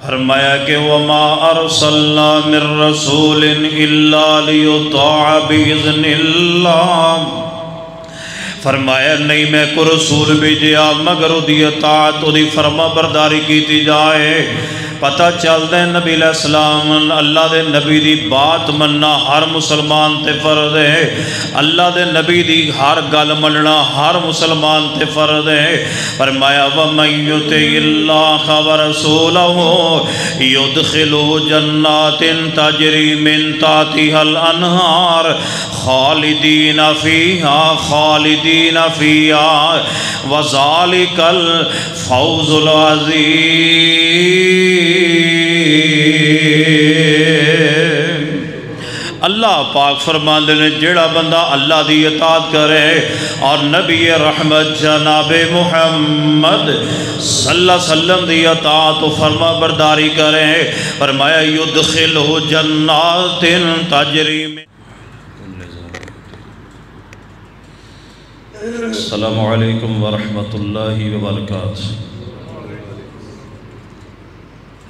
فرمایا کہ وما ارسلنا من رسول الا لیطاع باذن اللہ، فرمایا نہیں میں کو رسول بھیجیا مگر دی اطاعت دی فرما برداری کیتی جائے۔ پتہ چلدا ہے نبی علیہ السلام اللہ دے نبی دی بات مننا ہر مسلمان تے فرض ہے، اللہ دے نبی دی ہر گل مننا ہر مسلمان تے فرض ہے۔ فرمایا وَمَن يُطِعِ اللَّهَ وَرَسُولَهُ يُدْخِلْهُ جَنَّاتٍ تَجْرِي مِن تَحْتِهَا الْأَنْهَارُ خَالِدِينَ فِيهَا وَذَلِكَ الْفَوْزُ الْعَظِيمُ۔ اللہ پاک فرماندے نے جڑا بندہ اللہ دی اطاعت کرے اور نبی رحمت جناب محمد صلی اللہ علیہ وسلم دی اطاعت و فرما برداری کرے، فرمایا یدخلہ جنات تجری من۔ السلام علیکم ورحمۃ اللہ وبرکاتہ۔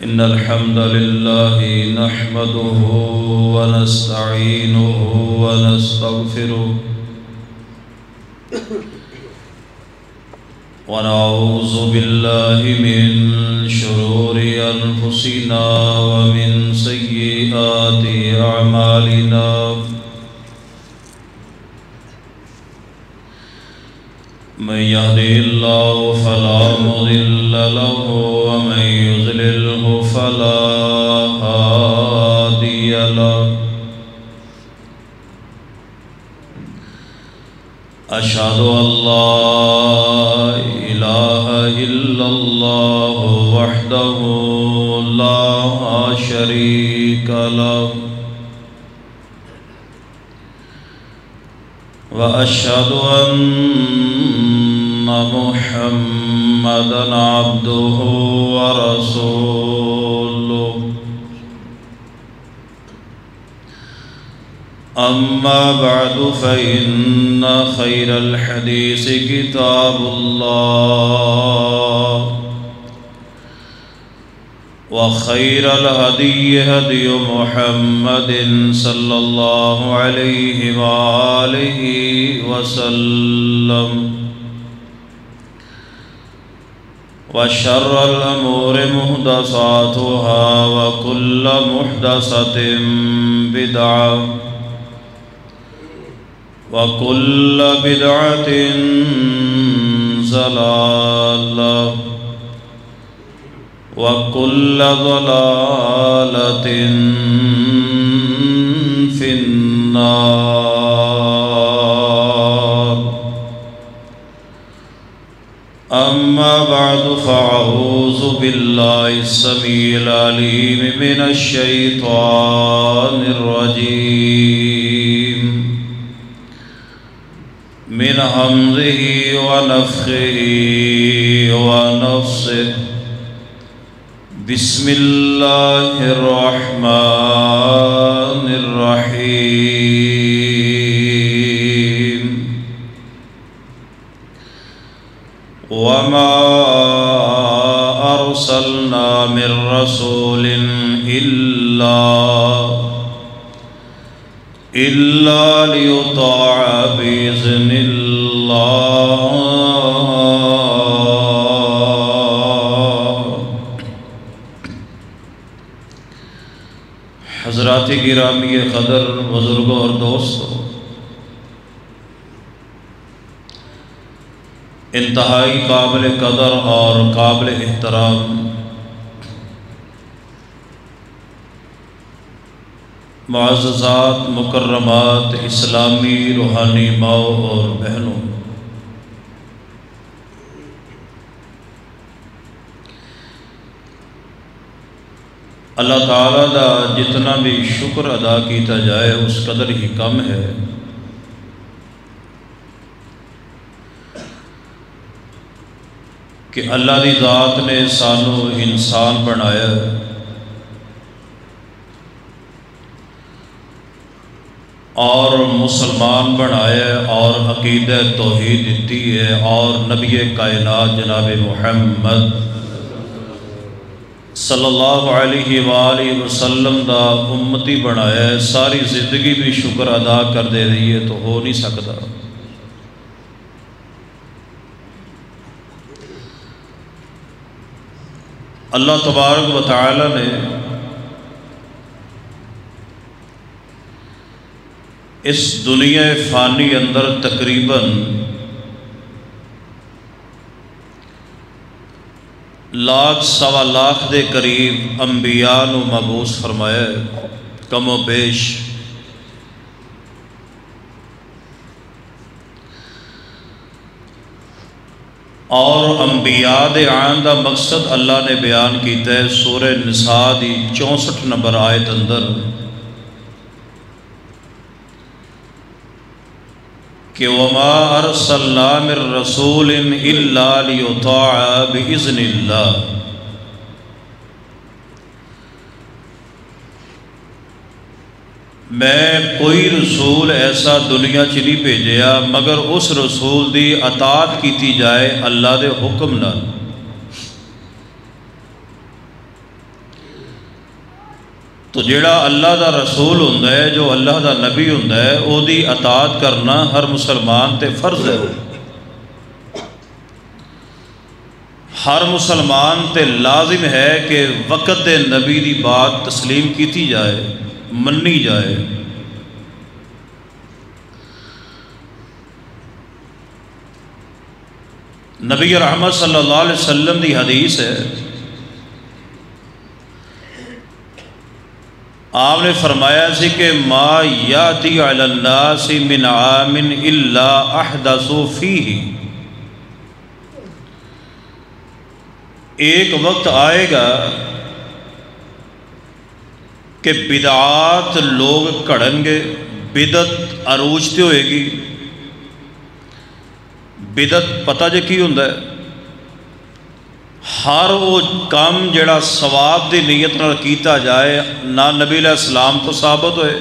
ان الحمد للہ نحمده ونستعینه ونستغفره ونعوذ باللہ من شرور انفسنا ومن سیئات اعمالنا، من يهده الله فلا مضل له ومن يضلله فلا هادي له، أشهد أن لا إله إلا الله وحده لا شريك له، وأشهد أن محمدًا عبده ورسوله، أما بعد فإن خير الحديث كتاب الله، وخير الهدي هدي محمد صلى الله عليه وآله وسلم، وشر الأمور محدثاتها وكل محدثة بدعة وكل بدعة ضلالة وكل ضلالة في النار۔ أما بعد فأعوذ بالله السميع العليم من الشيطان الرجيم، من همزه ونفخه ونفثه، بسم الله الرحمن الرحيم، وما أرسلنا من رسول إلا ليطاع بإذن الله۔ حضرات گرامی قدر، بزرگوں اور دوستوں، انتہائی قابل قدر اور قابل احترام معززات، مکرمات، اسلامی روحانی ماؤں اور بہنوں، اللہ تعالیٰ دا جتنا بھی شکر ادا کیتا جائے اس قدر ہی کم ہے۔ کہ اللہ دی ذات نے سانو انسان بنایا، اور مسلمان بنایا، اور عقیدہ توحید دیتی ہے، اور نبی کائنات جناب محمد صلی اللہ علیہ وآلہ وسلم دا امتی بنایا ہے، ساری زندگی بھی شکر ادا کر دے رہی ہے تو ہو نہیں سکتا۔ اللہ تبارک و تعالی نے اس دنیا فانی اندر تقریباً لاکھ سوا لاکھ دے قریب انبیاء نو مبعوث فرمایا ہے، کم و بیش۔ اور انبیاء دے آن دا مقصد اللہ نے بیان کیتا ہے سورہ نساء دی 64 نمبر آیت اندر کہ وَمَا أَرْسَلْنَا مِن رَّسُولٍ إِلَّا لِيُطَاعَ بِإِذْنِ اللَّهِ، میں کوئی رسول ایسا دنیا چ نہیں بھیجیا مگر اس رسول دی اطاعت کیتی جائے اللہ دے حکم نال۔ تو جیڑا اللہ دا رسول ہوندا ہے، جو اللہ دا نبی ہوندا ہے، او دی اطاعت کرنا ہر مسلمان تے فرض ہے۔ ہر مسلمان تے لازم ہے کہ وقت دے نبی دی بات تسلیم کیتی جائے، منی جائے۔ نبی رحمت صلی اللہ علیہ وسلم دی حدیث ہے، آپ نے فرمایا سی کہ ما یاتی علی الناس من عام الا احدثوا فیہ، ایک وقت آئے گا کہ بدعات لوگ کھڑن گے، بدعت عروج تے ہوئے گی۔ بدعت پتہ جے کی ہوندا ہے؟ ہر وہ کام جڑا ثواب دی نیت نال کیتا جائے، نہ نبی علیہ السلام تو ثابت ہوئے،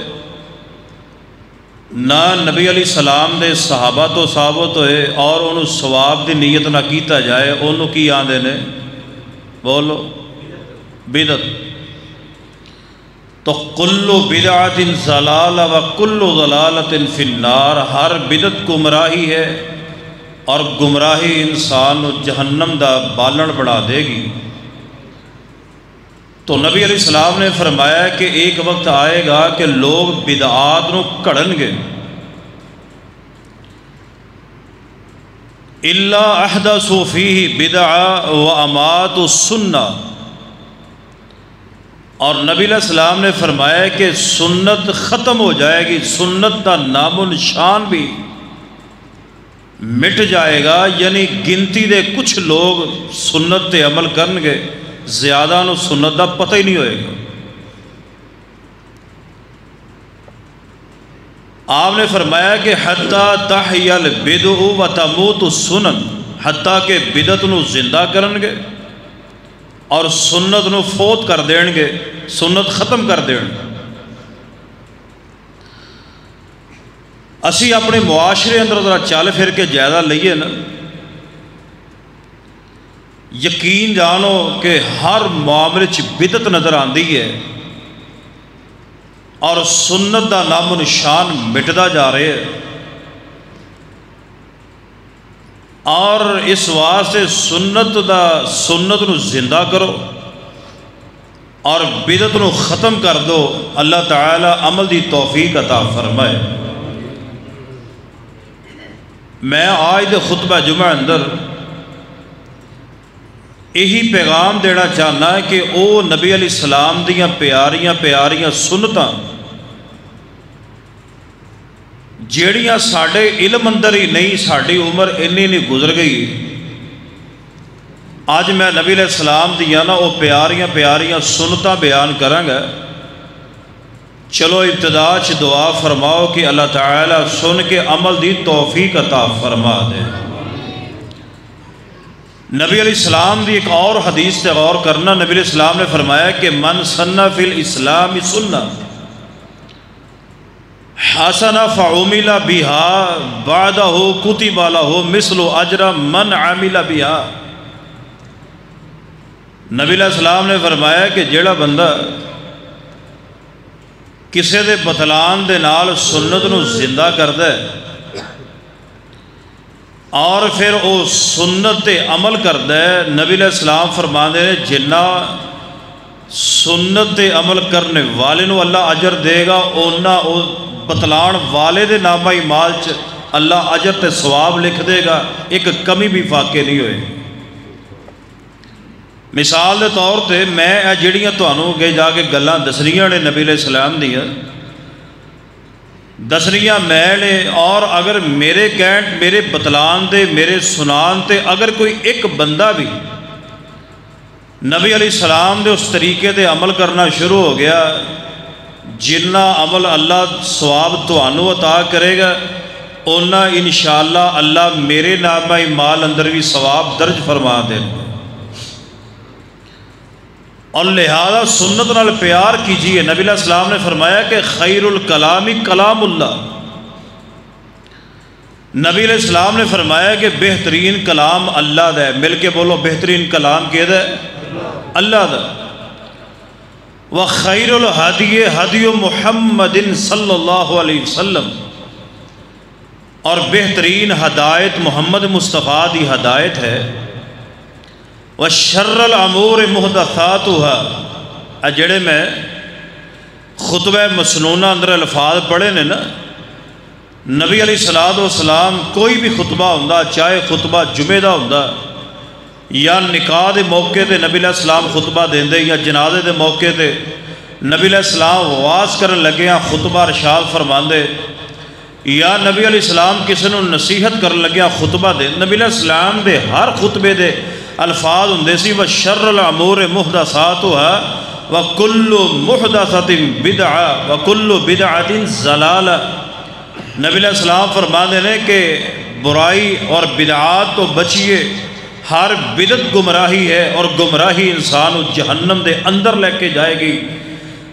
نہ نبی علیہ السلام دے صحابہ تو ثابت ہوئے، اور انہوں ثواب دی نیت نہ کیتا جائے، انہوں کی آندے نے؟ بولو، بدعت۔ تو کل بدعت ضلالہ و کل ضلالۃ فی النار، ہر بدعت گمراہی ہے اور گمراہی انسان جہنم دا بالن بنا دے گی۔ تو نبی علیہ السلام نے فرمایا کہ ایک وقت آئے گا کہ لوگ بدعات نو کڑن گے، الا احدثوا فیہ بدعہ واماتوا السنہ، اور نبی علیہ السلام نے فرمایا کہ سنت ختم ہو جائے گی، سنت کا نام و نشان بھی مٹ جائے گا، یعنی گنتی دے کچھ لوگ سنت تے عمل کرن گے، زیادہ نو سنت دا پتہ ہی نہیں ہوئے گا۔ آپ نے فرمایا کہ حتیٰ تحیی البدع و تموت السنن، حتیٰ کہ بدعت نو زندہ کرن گے اور سنت نو فوت کر دین گے، سنت ختم کر دین گے۔ اسی اپنے معاشرے اندر ذرا چل پھر کے جائزہ لئیے نا، یقین جانو کہ ہر معاملے چ بدعت نظر آندی ہے اور سنت دا نام و نشان مٹدا جا رہے ہے، اور اس واسطے سنت نو زندہ کرو اور بدعت نو ختم کر دو۔ اللہ تعالی عمل دی توفیق عطا فرمائے۔ میں آج دے خطبہ جمعہ اندر یہی پیغام دینا چاہنا ہے کہ او نبی علیہ السلام دیاں پیاریاں سنتاں جیڑیاں ساڑھے علم اندر ہی نہیں، ساڑھی عمر انی نہیں گزر گئی، آج میں نبی علیہ السلام دیاں نا او پیاریاں سنتاں بیان کروں گا۔ چلو ابتدا چ دعا فرماؤ کہ اللہ تعالی سن کے عمل دی توفیق عطا فرما دے۔ نبی علیہ السلام دی ایک اور حدیث سے غور کرنا، نبی علیہ السلام نے فرمایا کہ من سن فی الاسلام سنہ حسنہ فعمل بها بعدہ کتب لہ مثل اجر من عمل بها، نبی علیہ السلام نے فرمایا کہ جیڑا بندہ کسے دے بتلان دے نال سنت نو زندہ کردا ہے اور پھر او سنت تے عمل کردا ہے، نبی علیہ السلام فرماندے نے جنہ سنت تے عمل کرنے والے نو اللہ اجر دے گا، اونا او بتلان والے دے نامہ اعمال چ اللہ اجر تے ثواب لکھ دے گا، ایک کمی بھی فاقے نہیں ہوئے۔ مثال دے طور تے میں جڑیاں تانوں اگے جا کے گلاں دسنیاں نے نبی علیہ السلام دیاں دسنیاں میں نے، اور اگر میرے کہن میرے بتلان تے میرے سنان تے اگر کوئی ایک بندہ بھی نبی علیہ السلام دے اس طریقے تے عمل کرنا شروع ہو گیا، جنہ عمل اللہ ثواب تانوں عطا کرے گا اونا انشاءاللہ اللہ میرے نامہ اعمال اندر بھی ثواب درج فرما دے گا۔ اور لہذا سنت نال پیار کیجئے۔ نبی علیہ السلام نے فرمایا کہ خیر الکلام کلام اللہ، نبی علیہ السلام نے فرمایا کہ بہترین کلام اللہ دا ہے، مل کے بولو بہترین کلام کہدا ہے اللہ دا۔ وخیر الہدی ہدی محمد صلی اللہ علیہ وسلم، اور بہترین ہدایت محمد مصطفیٰ دی ہدایت ہے۔ وشر الامور محدثاتها، جڑے میں خطبہ مسنونہ اندر الفاظ پڑھے نے نا، نبی علیہ السلام کوئی بھی خطبہ ہوندا، چاہے خطبہ جمعہ دا ہوندا یا نکاح دے موقع تے نبی علیہ السلام خطبہ دیندے، یا جنازے دے موقع تے نبی علیہ السلام واز کرن لگے خطبہ ارشاد فرماندے، یا نبی علیہ السلام کسی نو نصیحت کرن لگے خطبہ دے، نبی علیہ السلام دے ہر خطبے دے الفاظ ہوندے سی وشر الامور محدثاتها وکل محدثۃ بدعہ وکل بدعۃ ضلالہ۔ نبی علیہ السلام فرماتے ہیں کہ برائی اور بدعات تو بچیے، ہر بدعت گمراہی ہے اور گمراہی انسان جہنم دے اندر لے کے جائے گی۔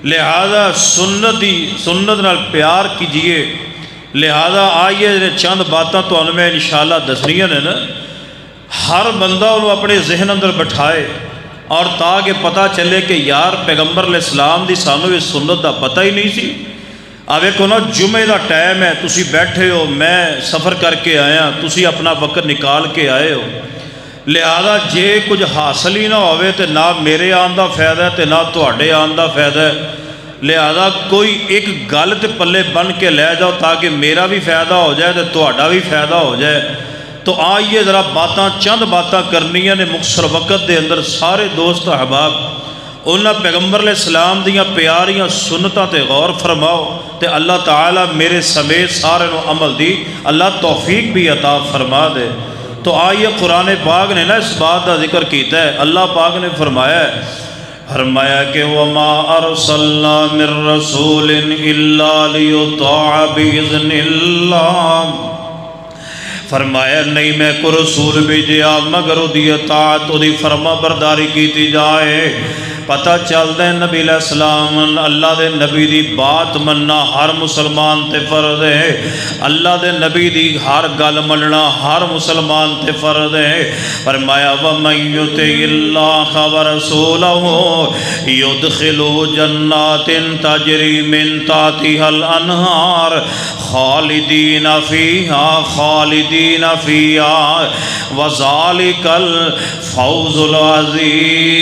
لہذا سنت نال پیار کیجئے۔ لہذا آئیے چند باتاں تو میں انشاءاللہ دسنیاں نے نا، ہر بندہ انہوں اپنے ذہن اندر بٹھائے اور تاکہ پتہ چلے کہ یار پیغمبر علیہ السلام دی سانوں اس سنت دا پتہ ہی نہیں سی۔ اب ایک نا جمعے دا ٹائم ہے، تسی بیٹھے ہو، میں سفر کر کے آیا، تسی اپنا وقت نکال کے آئے ہو، لہذا جے کچھ حاصل ہی نہ ہوئے تو نہ میرے آن دا فائدہ ہے تو نہ تواڈے آن دا فائدہ ہے، لہذا کوئی ایک گل تے پلے بن کے لے جاؤ تاکہ میرا بھی فائدہ ہو جائے تو تواڈا بھی فائدہ ہو جائے۔ تو آئیے ذرا باتاں چند باتاں کرنیاں نے مختصر وقت دے اندر، سارے دوست احباب انہاں پیغمبر علیہ السلام دیاں پیاریاں سنتاں تے غور فرماؤ تے اللہ تعالیٰ میرے سمیت سارے نو عمل دی اللہ توفیق بھی عطا فرما دے۔ تو آئیے قرآن پاک نے نا اس بات کا ذکر کیتا ہے، اللہ پاک نے فرمایا کہ وَمَا أَرْسَلْنَا مِن رَّسُولٍ إِلَّا لِيُطَاعَ بِإِذْنِ اللَّهِ، فرمایا نہیں میں کو رسول بھیجیا مگر دی اطاعت دی فرما برداری کیتی جائے۔ پتہ چلتا ہے نبی علیہ السلام اللہ دے نبی دی بات مننا ہر مسلمان تے فرض ہے، اللہ دے نبی دی ہر گل مننا ہر مسلمان تے فرض ہے۔ فرمایا وَمَن يُطِعِ اللَّهَ وَرَسُولَهُ يُدْخِلْهُ جَنَّاتٍ تَجْرِي مِن تَحْتِهَا الْأَنْهَارُ خَالِدِينَ فِيهَا وَذَلِكَ الْفَوْزُ الْعَظِيمُ۔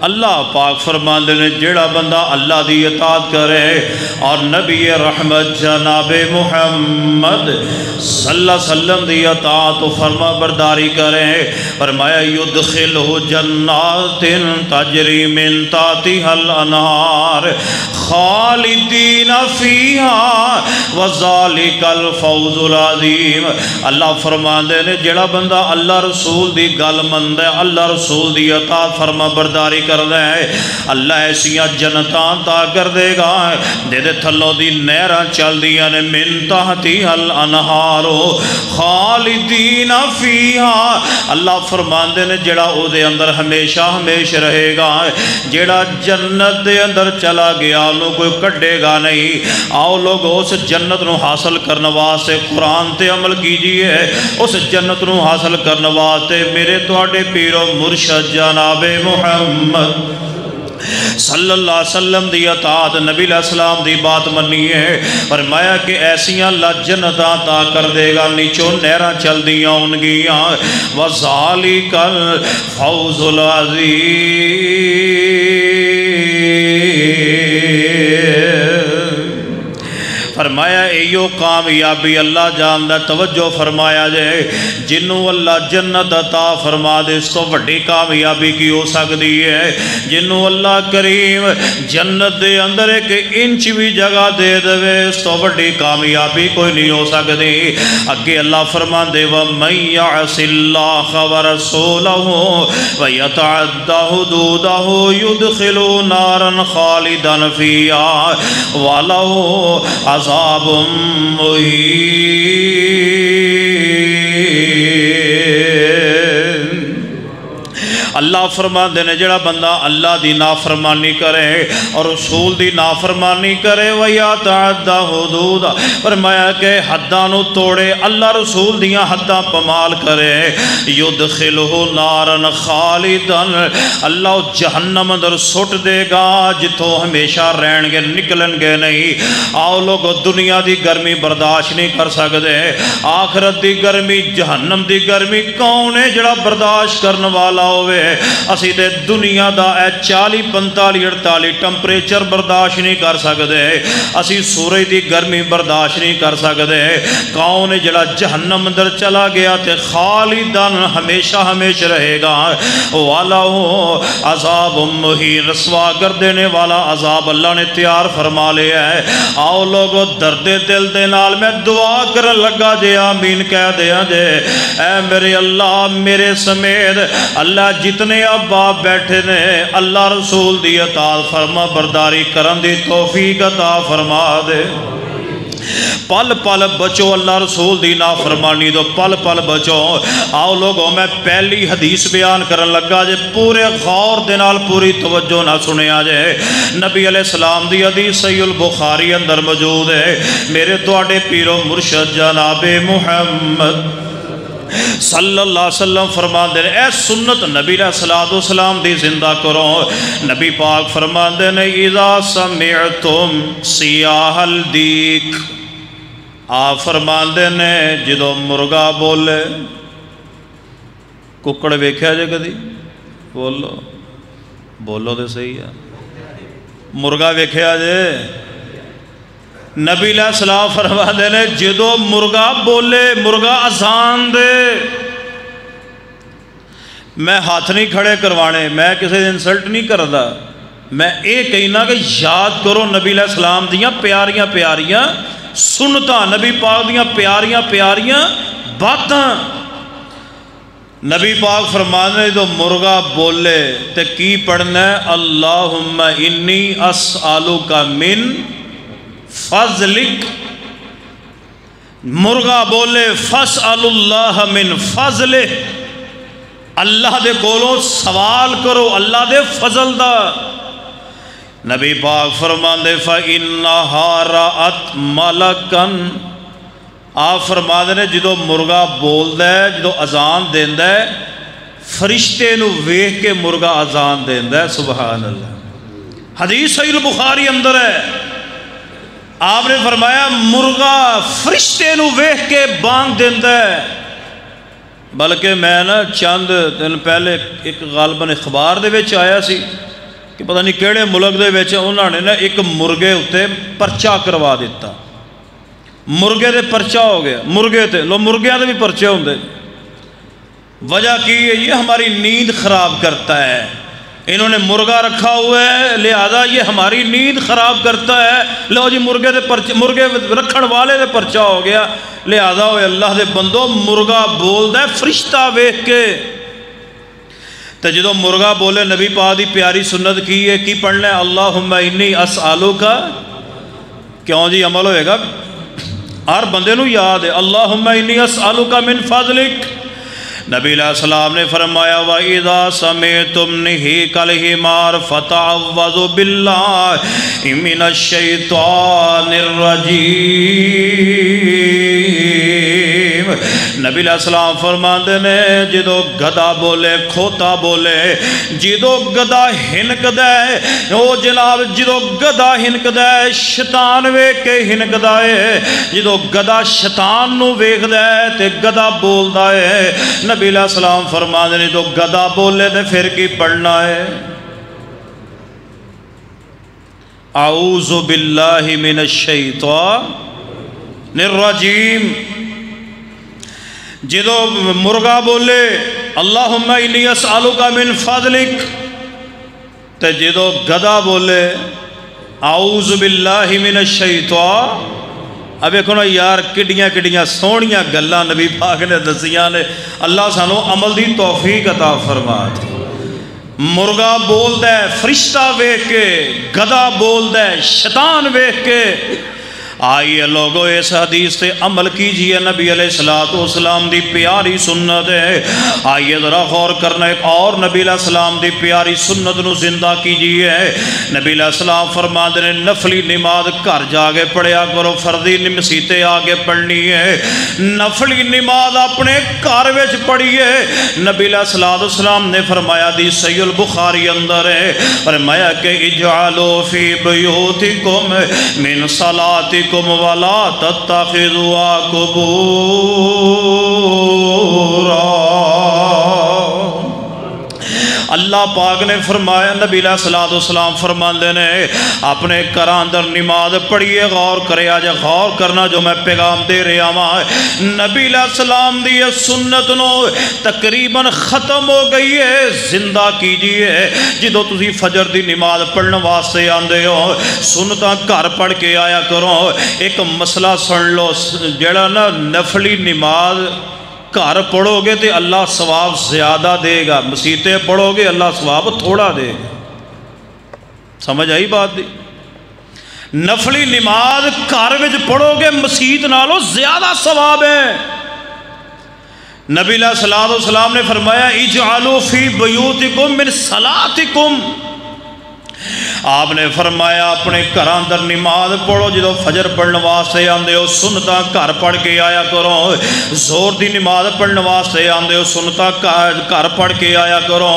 اللہ پاک فرماندے نے جیڑا بندہ اللہ دی اطاعت کرے اور نبی رحمت جناب محمد صلی اللہ علیہ وسلم دی اطاعت و فرما برداری کرے، فرمایا یدخلہ جنات تجری من تحتها الانہار خالدین فیہا وذالک الفوز العظیم۔ اللہ فرماندے نے جیڑا بندہ اللہ رسول دی گل مندے، اللہ رسول دی اطاعت فرما برداری کر لیں، ہے اللہ ایسیاں جنتاں عطا کر دے گا دے دے تھلوں دی نہراں چل دیاں نے من تحتها الانہار خالدین فیہا اللہ فرماندے نے جڑا او دے اندر ہمیشہ ہمیش رہے گا جڑا جنت دے اندر چلا گیا انہوں کوئی کٹے گا نہیں آؤ لوگ اس جنت نو حاصل کرنے واسطے قرآن تے عمل کیجئے اس جنت نو حاصل کرنے واسطے میرے تواڈے پیر و مرشد جناب محمد صلی اللہ علیہ وسلم دی اطاعت نبی علیہ السلام دی بات منی ہے فرمایا کہ ایسیاں اللہ جنت عطا کر دے گا نیچوں نہراں چل دیاں ان گیاں وَذَلِكَ الْفَوْزُ الْعَظِيمُ فرمایا ایو کامیابی اللہ جاندہ توجہ فرمایا جائے جنہوں اللہ جنت عطا فرما دے اس تو بڑی کامیابی کی ہو سکتی ہے جنہوں اللہ کریم جنت دے اندر ایک انچ بھی جگہ دے دے اس تو بڑی کامیابی کوئی نہیں ہو سکتی اگے اللہ فرما دے وَمَن يَعْصِ اللَّهَ وَرَسُولَهُ وَيَتَعَدَّ حُدُودَهُ يُدْخِلُ نَارًا خَالِدًا فِيهَا وَلَهُ عذاب مہین اللہ فرما دینے جڑا بندہ اللہ دی نافرمانی کرے اور رسول دی نافرمانی کرے وَيَتَعَدَّ حُدُودَ فرمایا کہ حدانو توڑے اللہ رسول دیاں حداں پمال کرے يُدْخِلُهُ نَارًا خَالِدًا اللہ جہنم اندر سٹ دے گا جتوں ہمیشہ رہن گے نکلن گے نہیں آؤ لوگ دنیا دی گرمی برداشت نہیں کر سکتے آخرت دی گرمی جہنم دی گرمی کون ہے جڑا برداشت کرنے والا ہوئے اسی تے دنیا دا 40 45 48 ٹمپریچر برداشت نہیں کر سکتے اسی سورج دی گرمی برداشت نہیں کر سکتے کون جڑا جہنم اندر چلا گیا تے خالداً ہمیشہ ہمیش رہے گا وَلَهُ عذاب مہین رسوا کر دینے والا عذاب اللہ نے تیار فرما لیا ہے آؤ لوگو درد دل دے نال میں دعا کر لگا جے آمین کہہ دیا جے اے میرے اللہ میرے سمیت اللہ جتنے اب آپ بیٹھے نے اللہ رسول دی اطاعت فرما برداری کرن دی توفیق عطا فرما دے پل پل بچو اللہ رسول دی نافرمانی دو پل پل بچو آؤ لوگوں میں پہلی حدیث بیان کرن لگا جے پورے غور دے نال پوری توجہ نہ سنے آ جائے نبی علیہ السلام دی حدیث صحیح البخاری اندر موجود ہے میرے تواڈے پیر و مرشد جناب محمد صلی اللہ علیہ وسلم فرما دے اے سنت نبی علیہ السلام دی زندہ کرو نبی پاک فرما دے اذا سمعتم سیاہ الدیک آپ فرما دے جدو مرغا بولے ککڑ ویکھیا جے کدی بولو بولو دے صحیح ہے مرغا ویکھیا جے نبی علیہ السلام فرما دے جدو مرغا بولے مرغا اذان دے میں ہاتھ نہیں کھڑے کروانے میں کسی انسلٹ نہیں کردا میں یہ کہنا کہ یاد کرو نبی علیہ السلام دیاں پیاریاں پیاریاں سنتا نبی پاک دیاں پیاریاں پیاریاں باتاں نبی پاک فرمانے تو مرغا بولے تے کی پڑھنا ہے اللہم انی اسألوک من فضلک مرغا بولے فاسأل اللہ من فضلہ اللہ دے کولوں سوال کرو اللہ دے فضل دا نبی پاک فرماندے فَإِنَّهَا رَأَتْ مَلَكًا آپ فرماندے نے جدو مرغا بول دے جدو اذان دین دے فرشتے نو ویکھ کے مرغا اذان دین دے سبحان اللہ حدیث صحیح البخاری اندر ہے آپ نے فرمایا مرغا فرشتے نو ویکھ کے بانگ دین دے بلکہ میں نا چند دن پہلے ایک غالباً اخبار دے وچ آیا سی کہ پتہ نہیں کیڑے ملک دے وچ انہوں نے نا ایک مرغے اتے پرچہ کروا دیتا مرغے دے پرچہ ہو گیا مرغے تے لو مرغیاں دے بھی پرچے ہوندے وجہ کی ہے یہ ہماری نیند خراب کرتا ہے انہوں نے مرغا رکھا ہوا ہے لہذا یہ ہماری نیند خراب کرتا ہے لو جی مرغے رکھن والے دے پرچہ ہو گیا لہذا ہوئے اللہ دے بندو مرغا بول دے فرشتہ ویکھ کے تو جدو مرغا بولے نبی پاک دی پیاری سنت کی ہے کی پڑھنا ہے اللہم انی اسألوکا کیوں جی عمل ہوئے گا ہر بندے نو یاد ہے اللہم انی اسألوکا من فضلک نبی علیہ السلام نے فرمایا وَإِذَا سَمِعْتُمْ نِحِيكَ الْحِمَارِ فَتَعَوَّذُوا بِاللَّهِ مِنَ الشَّيْطَانِ الرَّجِيمِ نبی علیہ السلام فرماندے نے جدو گدا بولے کھوتا بولے جدو گدا ہنک دے او جناب جدو گدا ہنک دے شیطان ویکھ کے ہنک دے جدو گدا شیطان نو ویکھ دے تے گدا بول دے نبی علیہ السلام فرماندے نے تو گدا بولے تے پھر کی پڑھنا ہے اعوذ باللہ من الشیطان الرجیم جدو مرغا بولے اللہم انی اسألوکا من فضلک تے جدو گدا بولے اعوذ باللہ من الشیطان اب ایک نا یار کڈیاں سونیاں گلاں نبی پاک نے دسیاں نے اللہ سانو عمل دی توفیق عطا فرما دے مرغا بول دے فرشتہ ویکھ کے گدا بول دے شیطان ویکھ کے آئیے لوگو اس حدیث سے عمل کیجئے نبی علیہ السلام دی پیاری سنت ہے آئیے ذرا غور کرنا ایک اور نبی علیہ السلام دی پیاری سنت نو زندہ کیجئے نبی علیہ السلام فرماتے ہیں نفلی نماز گھر جاگے پڑھیا کرو فرضی مسیتیں آگے پڑھنی ہے نفلی نماز اپنے گھر وچ پڑھیے نبی علیہ السلام نے فرمایا دی صحیح البخاری اندر ہے فرمایا کہ اجعلوا فی بیوتکم من صلاتکم وَلَا تَتَّخِذُوا قُبُورًا اللہ پاک نے فرمایا نبی علیہ السلام فرماندے نے اپنے گھراں اندر نماز پڑھیے غور کرے آج غور کرنا جو میں پیغام دے رہا ہوں نبی علیہ السلام دی سنت نو تقریباً ختم ہو گئی ہے زندہ کیجئے جدو تسی فجر دی نماز پڑھنے واسطے آندے ہو سنتاں گھر پڑھ کے آیا کرو ایک مسئلہ سن لو جڑا نا نفلی نماز گھر پڑھو گے تو اللہ ثواب زیادہ دے گا مسیتیں پڑھو گے اللہ ثواب تھوڑا دے گا سمجھ آئی بات دی نفلی نماز گھر وچ پڑھو گے مسیت نالوں زیادہ ثواب ہے نبی علیہ السلام نے فرمایا اجعلوا فی بیوتکم من صلاتکم آپ نے فرمایا اپنے گھر اندر نماز پڑھو جدو فجر پڑھنے واسطے آندے ہو سنتا گھر پڑھ کے آیا کرو زور دی نماز پڑھنے واسطے آندے ہو سنتا گھر پڑھ کے آیا کرو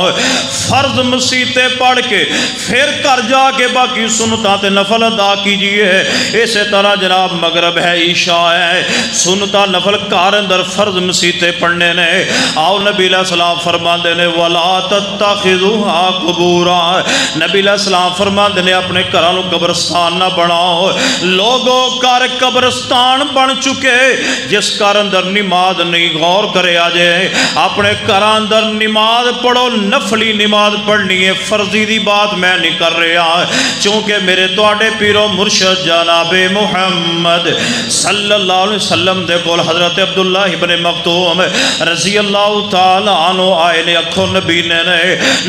فرض مسیتیں پڑھ کے پھر گھر جا کے باقی سنتا تے نفل ادا کیجئے اسی طرح جناب مغرب ہے عشاء ہے سنتا نفل گھر اندر فرض مسیتیں پڑھنے نے آؤ نبی علیہ السلام فرماندے نے وَلَا تَتَّخِذُوهَا قُبُورًا نبی علیہ السلام فرماندے نے اپنے گھروں قبرستان نہ بناؤ لوگوں گھر قبرستان بن چکے جس گھر اندر نماز نہیں غور کرے آجے اپنے گھر اندر نماز پڑھو نفلی نماز پڑھنی ہے فرضی دی بات میں نہیں کر رہا چونکہ میرے تواڈے پیرو مرشد جناب محمد صلی اللہ علیہ وسلم دے کول حضرت عبداللہ ابن مکتوم رضی اللہ تعالی عنہ آئے نے اکھو نبی نے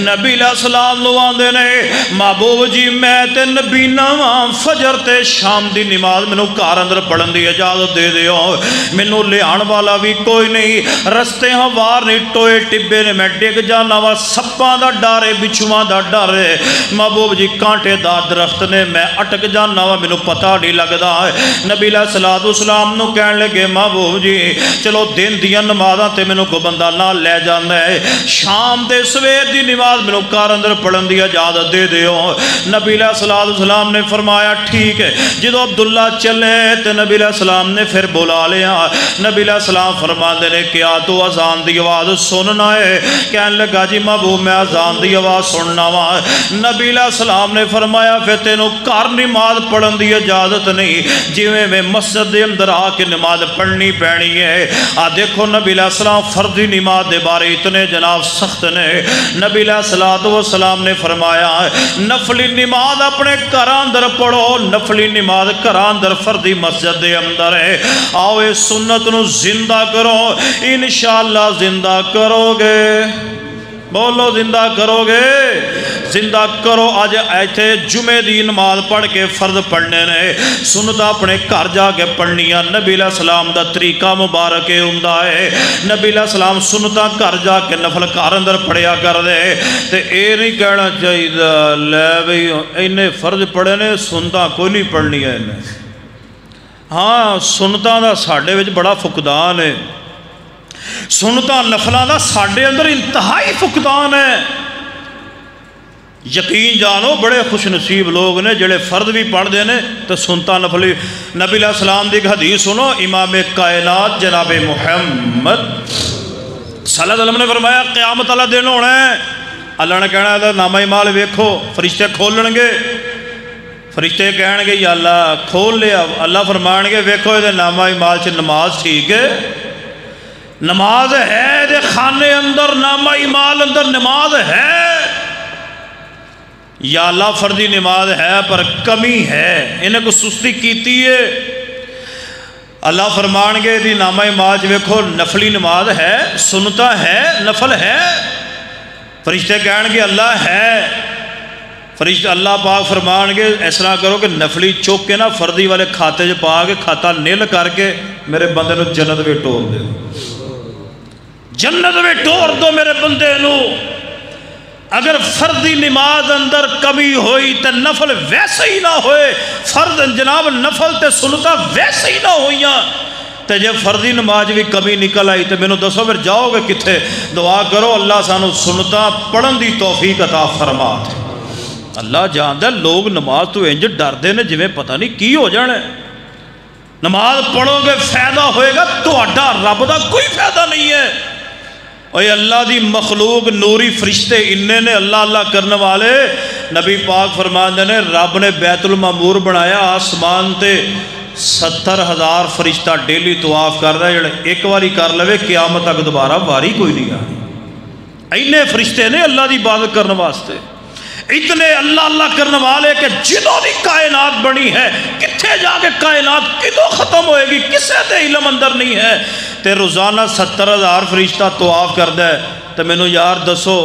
نبی علیہ السلام لو آندے نے محبوب جی میں تے نبی نواں فجر تے شام دی نماز منو گھر اندر پڑھن دی اجازت دے دیو منو لیان والا بھی کوئی نہیں رستے ہوار نہیں ٹوئے ٹبے نے میں ڈگ جانا وا سپاں دا ڈر ہے بچھواں دا ڈر ہے محبوب جی کانٹے دا درخت نے میں اٹک جانا وا منو پتہ نہیں لگدا نبی علیہ السلام نو کہن لگے محبوب جی چلو دن دیاں نمازاں تے منو کو بندہ نہ لے جاندا ہے شام دے سویر دی نماز منو گھر اندر پڑھن دی اجازت دے دیو نبی علیہ السلام نے فرمایا ٹھیک ہے جدو عبداللہ چلے تو نبی علیہ السلام نے پھر بلا لیا نبی علیہ السلام فرماتے نے کیا تو اذان دی آواز سننا ہے کہنے لگا جی محبوب میں اذان دی آواز سننا وا نبی علیہ السلام نے فرمایا پھر تینوں گھر نماز پڑھن دی اجازت نہیں جویں میں مسجد دے اندر آ کے نماز پڑھنی پینی ہے دیکھو نبی علیہ السلام فرضی نماز دے بارے اتنے جناب سخت نے نبی علیہ السلام نے فرمایا نفلی نماز اپنے گھر اندر پڑھو نفلی نماز گھر اندر فردی مسجد دے اندر ہے آؤ اس سنت نو زندہ کرو انشاءاللہ زندہ کرو گے بولو زندہ کرو گے؟ زندہ کرو. اج ایتھے جمعے دی نماز پڑھ کے فرض پڑھنے نے، سنتا اپنے گھر جا کے پڑھنیاں. نبی علیہ السلام دا طریقہ مبارک ہوندا ہے. نبی علیہ السلام سنتا گھر جا کے نفل گھر اندر پڑھیا کر دے. تے اے نہیں کہنا چاہیے لے بھئی انہیں فرض پڑھے نے سنتا کوئی نہیں پڑھنی ہے انہیں. ہاں سنتا دا ساڈے وچ بڑا فقدان ہے. سنتا نفلاں دا ساڈے اندر انتہائی فقدان ہے. یقین جانو بڑے خوش نصیب لوگ نے جڑے فرد بھی پڑھ دے نے تو سنتا نفلی. نبی علیہ السلام دی حدیث سنو، امام کائنات جناب محمد صلی اللہ علیہ وسلم نے فرمایا قیامت والا دن ہونا ہے. اللہ نے کہنا ہے نامہ اعمال ویکھو، فرشتے کھولن گے. فرشتے کہن گے یا اللہ کھول لیا. اللہ فرمان گے ویکھو یہ نامہ اعمال چ نماز ٹھیک ہے، نماز ہے دے خانے اندر، نامہ اعمال اندر نماز ہے. یا اللہ فردی نماز ہے پر کمی ہے، انہیں کو سستی کیتی ہے. اللہ فرمان گے دی نامہ اعمال چ ویکھو نفلی نماز ہے، سنتا ہے، نفل ہے. فرشتے کہن گے اللہ ہے. فرشتے اللہ پاک فرمان گے اس طرح کرو کہ نفلی چوک کے نا فردی والے کھاتے جو پا کے کھاتا نیل کر کے میرے بندے نو جنت میں ٹور دے، جنت میں ٹور دو میرے بندے نو. اگر فردی نماز اندر کمی ہوئی تو نفل ویسے ہی نہ ہوئے. فرد جناب نفل تے سنتا ویسے ہی نہ ہوئیاں. تے جے فردی نماز بھی کمی نکل آئی تو مینوں دسو پھر جاؤ گے کتھے؟ دعا کرو اللہ سانو سنتا پڑھن دی توفیق عطا فرما. اللہ جاندا لوگ نماز تو انج ڈردے نے جویں پتہ نہیں کی ہو جانا. نماز پڑھو گے فائدہ ہوئے گا، تہاڈا رب دا کوئی فائدہ نہیں ہے. اے اللہ دی مخلوق نوری فرشتے اننے نے اللہ اللہ کرنے والے. نبی پاک فرماندے نے رب نے بیت المعمور بنایا، آسمان تے 70,000 فرشتہ ڈیلی طواف کر رہا ہے. جڑے ایک واری کر لوے قیامت تک دوبارہ واری کوئی نہیں آئی. اینے فرشتے نے اللہ دی عبادت کرنے واسطے. اتنے اللہ اللہ کرنے والے کہ جدوں دی کائنات بنی ہے کتھے جا کے کائنات کدوں ختم ہوئے گی کسے دے علم اندر نہیں ہے. تے روزانہ 70,000 فرشتہ طواف کردا ہے. تے مینوں یار دسو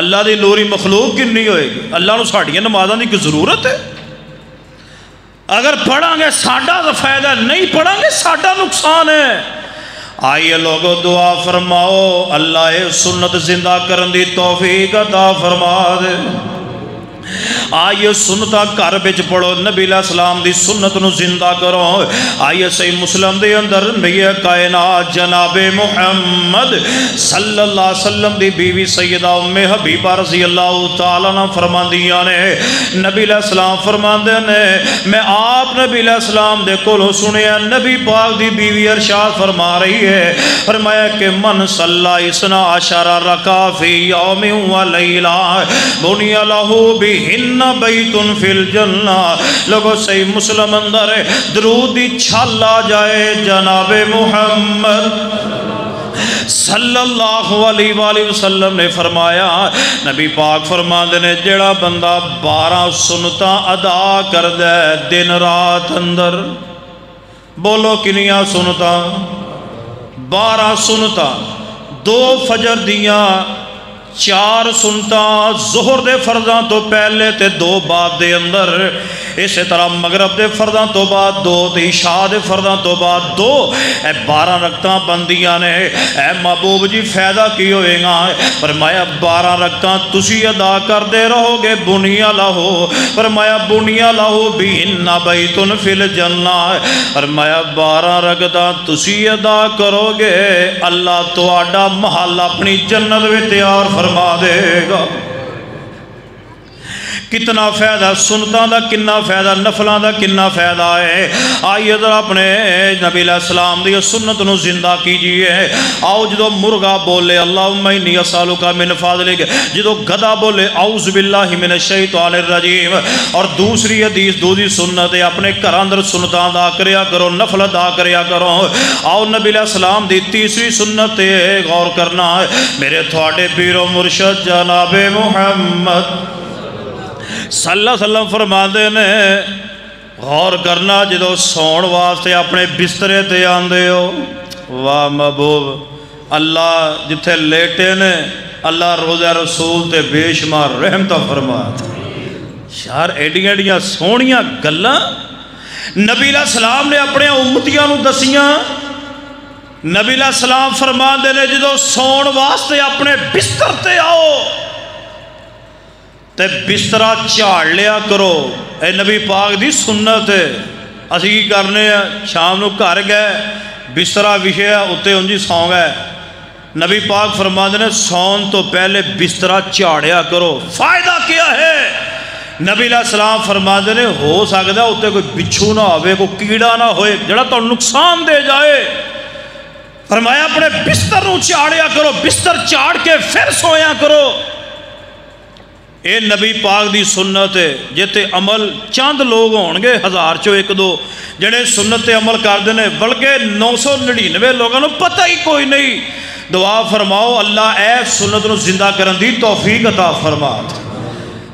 اللہ دی نوری مخلوق کنی ہوئے گی؟ اللہ نو ساڈیاں نمازاں دی کوئی ضرورت ہے؟ اگر پڑھاں گے ساڈا تو فائدہ، نہیں پڑھاں گے ساڈا نقصان ہے. آئیے لوگو دعا فرماؤ اللہ سنت زندہ کرن دی توفیق عطا فرما دے. آئیے سنتا گھر بچ پڑھو، نبی علیہ السلام دی سنت نو زندہ کرو. آئیے صحیح مسلم دے اندر میاں کائنات جناب محمد صلی اللہ علیہ وسلم دی بیوی سیدہ ام حبیبہ رضی اللہ تعالیٰ عنہ فرماندیاں نے، نبی علیہ السلام فرماندے نے میں آپ نبی علیہ السلام دے کولوں سنیا نبی پاک دی بیوی ارشاد فرما رہی ہے، فرمایا کہ من صلی 12 رکعہ فی یوم و لیلہ بنی لہ بہن بیت فی الجنہ. لوگو صحیح مسلم اندر درود دی چھال آ جائے جناب محمد صلی اللہ علیہ وآلہ وسلم نے فرمایا. نبی پاک فرماندے نے جڑا بندہ 12 سنتاں ادا کر دے دن رات اندر، بولو کنیاں سنتاں؟ 12 سنتاں، 2 فجر دیاں، 4 سنتاں ظہر دے فرضاں تو پہلے تے 2 بعد دے اندر، اسی طرح مغرب دے فرضاں تو بعد 2 تے عشاء دے فرضاں تو بعد 2. اے 12 رکعتاں بندیاں نے. اے محبوب جی فائدہ کی ہوئے گا؟ فرمایا 12 رکعتاں تسی ادا کر دے رہو گے بنیا لہو، فرمایا بنیا لہو بہن بیت فی الجنہ. فرمایا 12 رکعتاں تسی ادا کرو گے اللہ تہاڈا محل اپنی جنت وچ تیار فرما دے گا. کتنا فائدہ سنتاں دا، کنا فائدہ نفلاں دا، کنا فائدہ ہے. آئیے ذرا اپنے نبی علیہ السلام دی سنت نو زندہ کیجئے. آؤ جدو مرغا بولے اللہم انی اسالک من فضلک، جدو گدھا بولے اعوذ باللہ من الشیطان الرجیم. اور دوسری حدیث دوسری سنت ہے اپنے گھر اندر سنتاں ادا کریا کرو، نفل ادا کریا کرو. آؤ نبی علیہ السلام دی تیسری سنت ہے غور کرنا ہے میرے تھوڑے پیر و مرشد جناب محمد صلی اللہ علیہ وسلم فرماندے نے غور کرنا جدو سون واسطے اپنے بسترے تے آندے ہو، واہ محبوب اللہ جتھے لیٹے نے اللہ روزہ رسول تے بے شمار رحمتہ فرما یار ایڈیاں ایڈیاں سونیاں گلاں نبی علیہ السلام نے اپنے امتیاں نو دسیاں نبی علیہ السلام فرماندے نے جدو سون واسطے اپنے بستر تے آؤ تے بسترہ چاڑ لیا کرو اے نبی پاک دی سنت ہے اسی کی کرنے ہیں شام نو گھر گئے بسترہ وشے اتے انجی سو گئے نبی پاک فرماندے نے سون تو پہلے بسترہ چاڑیا کرو فائدہ کیا ہے نبی علیہ السلام فرماندے نے ہو سکتا ہے اتے کوئی بچھو نہ ہوئے کوئی کیڑا نہ ہوئے جڑا تو نقصان دے جائے فرمایا اپنے بستر نو چاڑیا کرو بستر چاڑ کے پھر سویا کرو اے نبی پاک دی سنت ہے جیتے عمل چاند لوگ ہونگے 1000 چو 1-2 جنہیں سنت عمل کر دینے بلکہ 999 لوگوں نے پتہ ہی کوئی نہیں دعا فرماؤ اللہ اے سنت نو زندہ کرن دی توفیق عطا فرما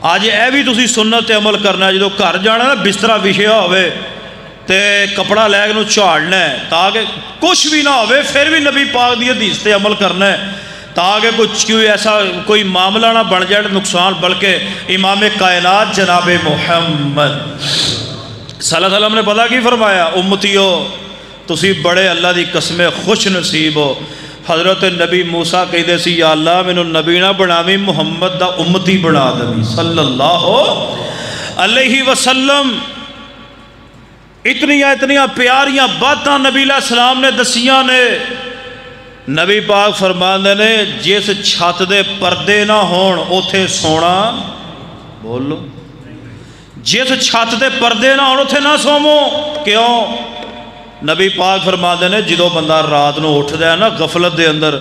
آج اے بھی تسی سنت عمل کرنا ہے جدو گھر جانا نا بسترہ وشیا ہوئے تے کپڑا لے کے چاڑنا ہے تاکہ کچھ بھی نہ ہوئے پھر بھی نبی پاک دی حدیث تے عمل کرنا ہے تاکہ کچھ ایسا کوئی معاملہ نہ بن جائے نقصان بلکہ امام کائنات جناب محمد صلی اللہ علیہ وسلم نے پتہ کی فرمایا امتیو تسی بڑے اللہ دی قسم خوش نصیب ہو حضرت نبی موسیٰ کہتے سی یا اللہ میں نبی نہ بناویں محمد دا امتی بنا دویں صلی اللہ علیہ وسلم اتنیاں پیاریاں باتاں نبی علیہ السلام نے دسیاں نے نبی پاک فرماندے نے جس چھت دے پردے نہ ہون اوتھے سونا بولو جس چھت دے پردے نہ ہون اوتھے نہ سومو کیوں نبی پاک فرماندے نے جدو بندہ رات نو اٹھ دے نا غفلت دے اندر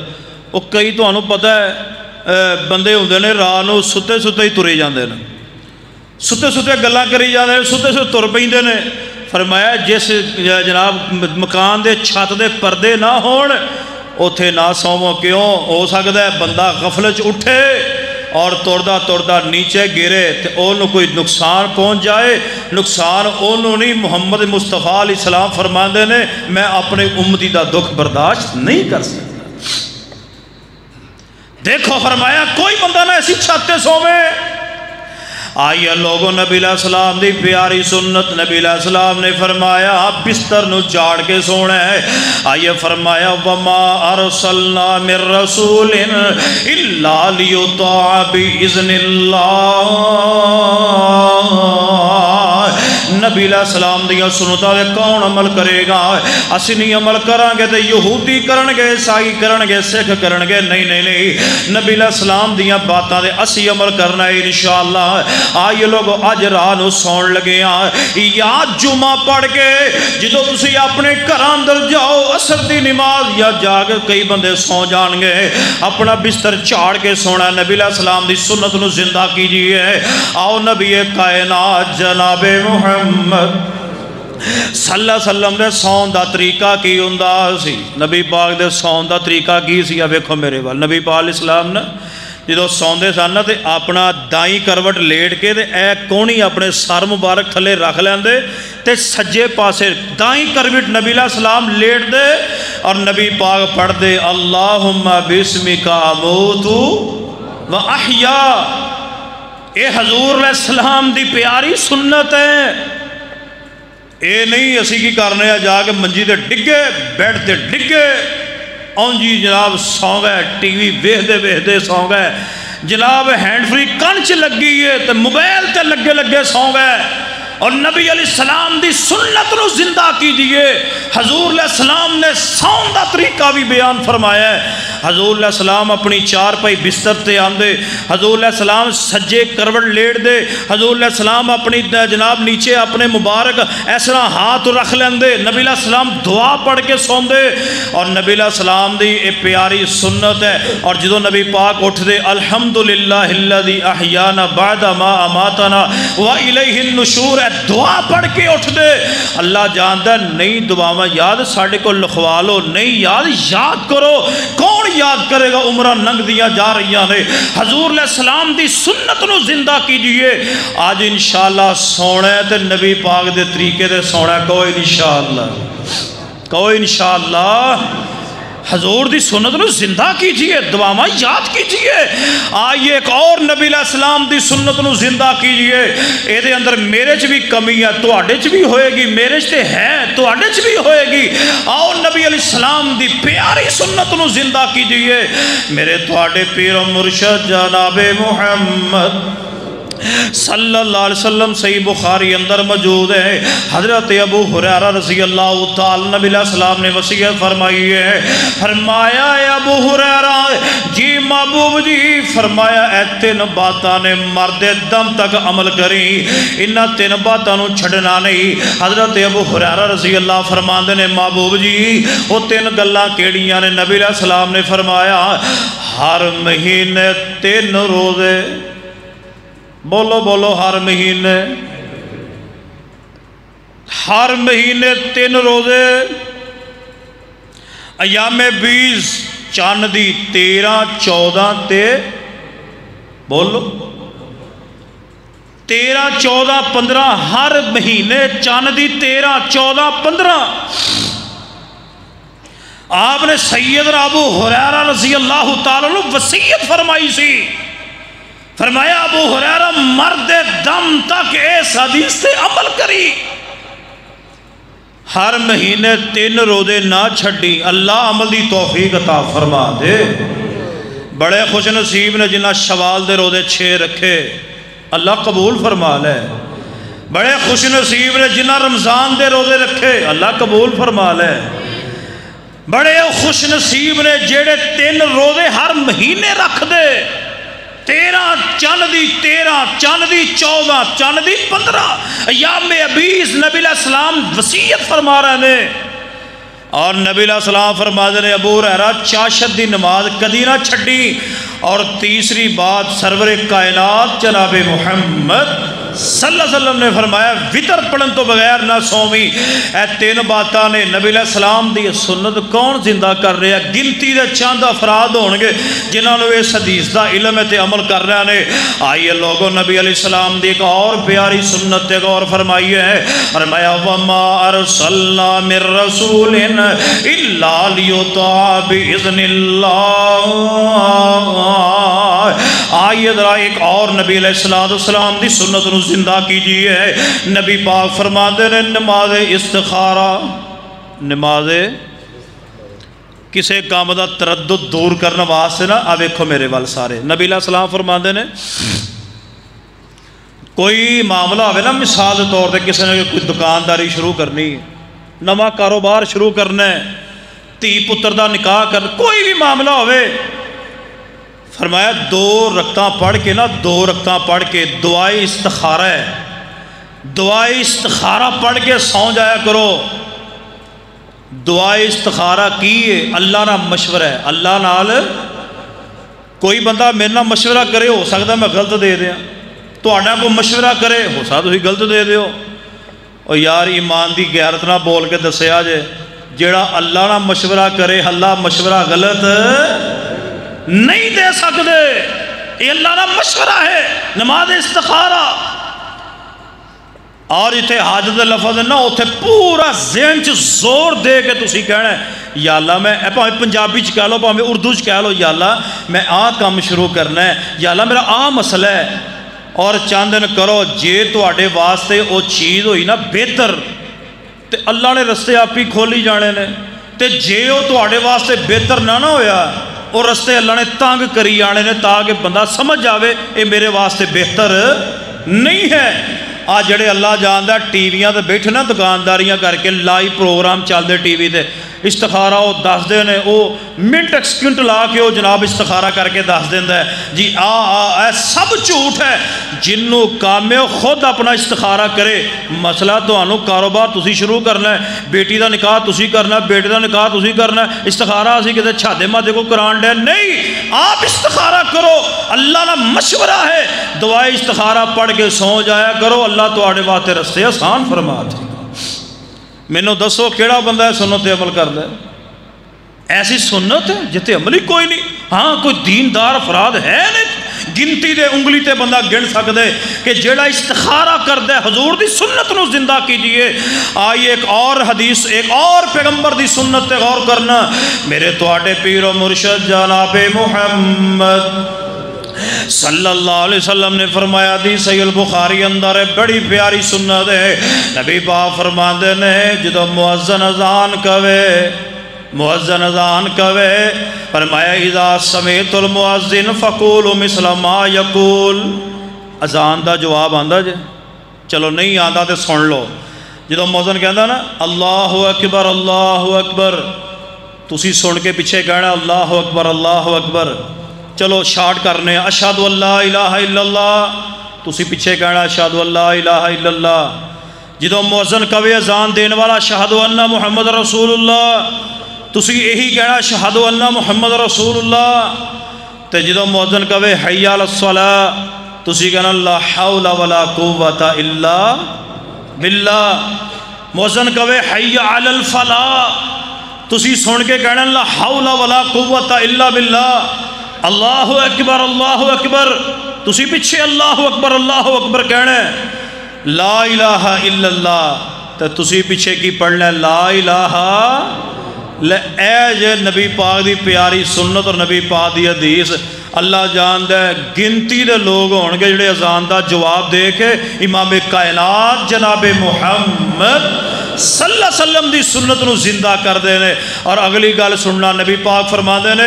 وہ کئی تو انہوں پتہ ہے بندے ہوندے نے رات نو ستے ستے ہی ترے جاندے نے ستے ستے گلاں کری جاندے نے ستے ستے تر پیندے نے فرمایا جس جناب مکان دے چھت دے پردے نہ ہون اوتھے نہ سومو کیوں ہو سکتا ہے بندہ غفلت اٹھے اور توڑدا نیچے گرے تے انہوں کوئی نقصان پہنچ جائے نقصان انہوں نہیں محمد مصطفیٰ علیہ السلام فرماندے نے میں اپنے امتی دا دکھ برداشت نہیں کر سکتا دیکھو فرمایا کوئی بندہ نہ ایسی چھتے سومے آئیے لوگوں نبی علیہ السلام دی پیاری سنت نبی علیہ السلام نے فرمایا بستر نو چاڑ کے سونا ہے آئیے فرمایا وَمَا أَرْسَلْنَا مِن رَّسُولٍ إِلَّا لِيُطَاعَ بِإِذْنِ اللَّهِ نبی علیہ السلام دیا سنتا دے کون عمل کرے گا اسی نہیں عمل کرانگے تے یہودی کرنگے عیسائی کرنگے سکھ کرنگے نہیں نبی علیہ السلام دیا باتاں دے اسی عمل کرنا ہے انشاءاللہ آئیے لوگ اج رانو سون لگے یا جمعہ پڑھ کے جدو تسی اپنے گھراں اندر جاؤ عصر دی نماز یا جاگ کئی بندے سو جان گے اپنا بستر چاڑ کے سونا نبی علیہ السلام دی سنت نو زندہ کیجئے آؤ نبی کائنات جناب محمد صلی اللہ علیہ وسلم نے سون دا طریقہ کی ہوندا سی نبی پاک دے سون دا طریقہ کی سی ویکھو میرے وال نبی پاک علیہ السلام نے جدو سوندے سن تے اپنا دائیں کروٹ لیٹ کے تے اے کونی اپنے سر مبارک تھلے رکھ لیندے تے سجے پاسے دائیں کروٹ نبی علیہ السلام لیٹ دے اور نبی پاک پڑھ دے اللہم بسمک اموت و احیا اے حضور علیہ السلام دی پیاری سنت ہے اے نہیں اسی کی کرنے جا کے منجی دے ڈگے بیڈ دے ڈگے جی جناب سو گئے ٹی وی ویکھدے سو گئے جناب ہینڈ فری کنچ لگی ہے تو موبائل تے لگے سو گئے اور نبی علیہ السلام دی سنت نو زندہ کیجئے حضور علیہ السلام نے سون دا طریقہ بھی بیان فرمایا ہے حضور علیہ السلام اپنی چار پائی بستر تے آندے حضور علیہ السلام سجے کروٹ لیٹ دے حضور علیہ السلام اپنی جناب نیچے اپنے مبارک ایسا ہاتھ رکھ لیندے نبی علیہ السلام دعا پڑھ کے سوندے اور نبی علیہ السلام دی ایک پیاری سنت ہے اور جدو نبی پاک اٹھ دے الحمدللہ الذی احیانا بعد ما اماتنا وإلیہ النشور دعا پڑھ کے اٹھ دے اللہ جاندہ نئی دعاواں یاد ساڑھے کو لکھوا لو نہیں یاد کرو کون یاد کرے گا عمرہ ننگ دیا جا رہی ہیں حضور علیہ السلام دی سنت نو زندہ کیجئے آج انشاءاللہ سونا ہے تے نبی پاک دے طریقے دے سونا ہے کوئی انشاءاللہ حضور دی سنت نو زندہ کیجئے، دعاواں یاد کیجئے۔ آئیے ایک اور نبی علیہ السلام دی سنت نو زندہ کیجئے۔ اے دے اندر میرے چ بھی کمی ہے، تواڈے چ بھی ہوئے گی، میرے چ تے ہے تواڈے چ بھی ہوئے گی۔ آؤ نبی علیہ السلام دی پیاری سنت نو زندہ کیجئے۔ میرے تواڈے پیر و مرشد جناب محمد صلی اللہ علیہ وسلم صحیح بخاری اندر موجود ہے۔ حضرت ابو ہریرہ رضی اللہ تعالی نبی علیہ السلام نے وصیت فرمائی ہے، فرمایا اے ابو ہریرہ جی محبوب جی، فرمایا اے تین باتاں نے مرد دم تک عمل کری، انہاں تین باتاں نو چھڑنا نہیں۔ حضرت ابو ہریرہ رضی اللہ فرماندے نے محبوب جی وہ تین گلاں کیڑیاں نے؟ نبی علیہ السلام نے فرمایا ہر مہینے 3 روزے، بولو بولو، ہر مہینے 3 روزے، ایام 20 چاند دی 13 14 تے بولو 13 14 15، ہر مہینے چاند دی 13 14 15۔ آپ نے سیدنا ابو ہریرہ رضی اللہ تعالیٰ عنہ وصیت فرمائی سی، فرمایا ابو ہریرہ مرد دم تک اس حدیث سے عمل کری، ہر مہینے 3 روزے نہ چھڑی۔ اللہ عمل دی توفیق عطا فرما دے۔ بڑے خوش نصیب نے جنہ شوال دے روزے 6 رکھے، اللہ قبول فرما لے۔ بڑے خوش نصیب نے جنہ رمضان دے روزے رکھے، اللہ قبول فرما لے۔ بڑے خوش نصیب نے جیڑے 3 روزے ہر مہینے رکھ دے، 13 چاند دی 13 چاند دی 14 چاند دی 15، ایام 20 نبی علیہ السلام وصیت فرما رہے ہیں۔ اور نبی علیہ السلام فرما دے ابو ہریرہ چاشت دی نماز کدی نہ چھڑی۔ اور تیسری بات سرور کائنات جناب محمد صلی اللہ علیہ وسلم نے فرمایا وطر پڑھن تو بغیر نہ سومی۔ اے 3 باتاں نے نبی علیہ السلام دی سنت کون زندہ کر رہے ہیں؟ گنتی دے چند افراد ہون گے جنہاں نے اس حدیث دا علم تے عمل کر رہے ہیں۔ آئیے لوگوں نبی علیہ السلام دی ایک اور پیاری سنت تے غور فرمائیے ہے، فرمایا وما ارسلنا من رسول الا لیطاع باذن اللہ۔ آئیے ذرا ایک اور نبی علیہ السلام دی سنت نو زندہ کیجئے۔ نبی پاک فرماتے ہیں نماز استخارہ، نماز کسے کام دا تردد دور کرنا واسطے نا، آ دیکھو میرے وال سارے، نبی علیہ السلام فرماتے ہیں کوئی معاملہ ہوئے نا، مثال دے طور پہ کسی نے کوئی دکانداری شروع کرنی، نواں کاروبار شروع کرنا ہے، تی پتر دا نکاح کرنا، کوئی بھی معاملہ ہوئے، فرمایا 2 رکعتاں پڑھ کے نا، 2 رکعتاں پڑھ کے دعائے استخارہ ہے، دعائے استخارہ پڑھ کے سو جایا کرو۔ دعائے استخارہ کی ہے اللہ نہ مشورہ ہے، اللہ نال کوئی بندہ میرے نہ مشورہ کرے، ہو سکتا میں غلط دے دیا، تو آنا کو مشورہ کرے، ہو سکتا تسی غلط دے دیو۔ اور یار ایمان دی غیرت نہ بول کے دسیا جے، جیڑا اللہ نہ مشورہ کرے اللہ مشورہ غلط نہیں دے سکتے، یہ اللہ کا مشورہ ہے، نماز استخارہ۔ اور اتنے حاجت لفظ نہ اتنے پورا ذہن چ زور دے کے تسی کہنا ہے یا اللہ میں پنجابی چ کہہ لو پاویں اردو چ کہہ لو، یا اللہ میں کام شروع کرنا ہے، یا اللہ میرا مسئلہ ہے۔ اور چند دن کرو جے تواڈے واسطے وہ چیز ہوئی نا بہتر تے اللہ نے رستے آپ ہی کھولی جانے نے، تے جے وہ تواڈے واسطے بہتر نہ ہویا اور رستے اللہ نے تنگ کری آنے نے تاکہ بندہ سمجھ جاوے اے میرے واسطے بہتر نہیں ہے۔ آج جڑے اللہ جاندہ ٹی ویاں تے بیٹھے نا دکانداریاں کر کے لائیو پروگرام چل دے ٹی وی تے استخارہ وہ دس دے نے، وہ منٹ ایک سکنٹ لا کے وہ جناب استخارہ کر کے دس دیندہ ہے جی اے سب جھوٹ ہے۔ جنوں کامے خود اپنا استخارہ کرے، مسئلہ تو آنو کاروبار تسی شروع کرنا ہے، بیٹی دا نکاح تسی کرنا ہے، بیٹے دا نکاح تسی کرنا ہے، استخارہ اسی کہتے چھادے مادے کو قرآن ڈے نہیں، آپ استخارہ کرو، اللہ نا مشورہ ہے، دعائے استخارہ پڑھ کے سو جایا کرو، اللہ تو آڑے واسطے رستے آسان فرما دے۔ مینوں دسو کیڑا بندہ ہے سنت عمل کردا ہے؟ ایسی سنت ہے جتے عمل ہی کوئی نہیں۔ ہاں کوئی دیندار افراد ہے نہیں، گنتی دے انگلی تے بندہ گن سکدے کہ جیڑا استخارہ کردے حضور دی سنت نو زندہ کیجئے. آئیے ایک اور حدیث، ایک اور پیغمبر دی سنت تے غور کرنا. میرے تواڈے پیر و مرشد جناب محمد صلی اللہ علیہ وسلم نے فرمایا، دی صحیح البخاری اندر ہے، بڑی پیاری سنت ہے. نبی پاک فرماندے نے جدو مؤذن اذان کہے، مؤذن اذان کہے، فرمایا اذا سمعت المؤذن فقولوا مثل ما یقول. اذان دا جواب آندا جے، چلو نہیں آندا تے سن لو. جدو مؤذن کہندا نا اللہ اکبر اللہ اکبر، تسی سن کے پیچھے کہنا اللہ اکبر اللہ اکبر. چلو شارٹ کرنے اشہد ان لا الہ الا اللہ، تسی پیچھے کہنا اشہد ان لا الہ الا اللہ. جدو مؤذن کہے اذان دین والا اشہد ان محمد رسول اللہ، تسی یہی کہنا اشہد ان محمد رسول اللہ. تے جدو مؤذن کہے حی علی الصلاۃ، تسی کہنا لا حول ولا قوت الا باللہ. مؤذن کہے حی علی الفلاح، تسی سن کے کہنا لا حول ولا قوت الا باللہ. اللہ اکبر، تسی پیچھے اللہ اکبر کہنا لا الہ الا اللہ، تو تسی پیچھے کی پڑھنا لا الہ. اے جے نبی پاک دی پیاری سنت اور نبی پاک دی حدیث. اللہ جاندہ ہے گنتی دے لوگ ہون گے جڑے اذان دا جواب دے کے امام کائنات جناب محمد صلی اللہ علیہ وسلم دی سنت نو زندہ کر دینے. اور اگلی گل سننا، نبی پاک فرما دینے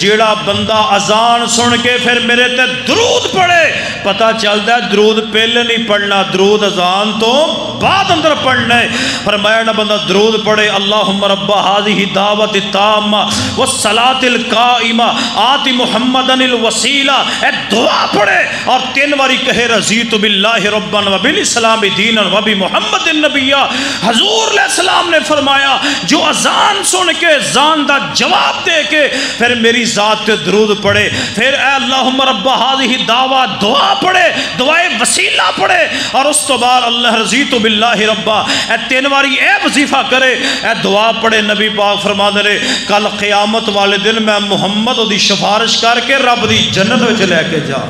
جیڑا بندہ اذان سن کے پھر میرے تے درود پڑھے، پتہ چلتا ہے درود پہلے نہیں پڑھنا، درود اذان تو بعد اندر پڑھنا ہے. فرمایا نہ بندہ درود پڑھے اللہم رب هذه الدعوۃ التامہ والصلاۃ القائمہ آت محمدن الوسیلہ، اے دعا پڑھے اور 3 باری کہے رضیت باللہ ربا وبالاسلام دینا وبمحمد النبی. حضور علیہ السلام نے فرمایا جو اذان سن کے اذان دا جواب دے کے پھر میری ذات تے درود پڑھے، پھر اے اللہم رب هذه الدعوۃ دعا پڑھے، دعائے وسیلہ پڑھے، اور اس تو بعد اللہ رضیت باللہ ربا، اے 3 باری اے وظیفہ کرے، اے دعا پڑھے. نبی پاک فرما دے کل قیامت والے دن میں محمد دی سفارش کر کے رب دی جنت وچ لے کے جا.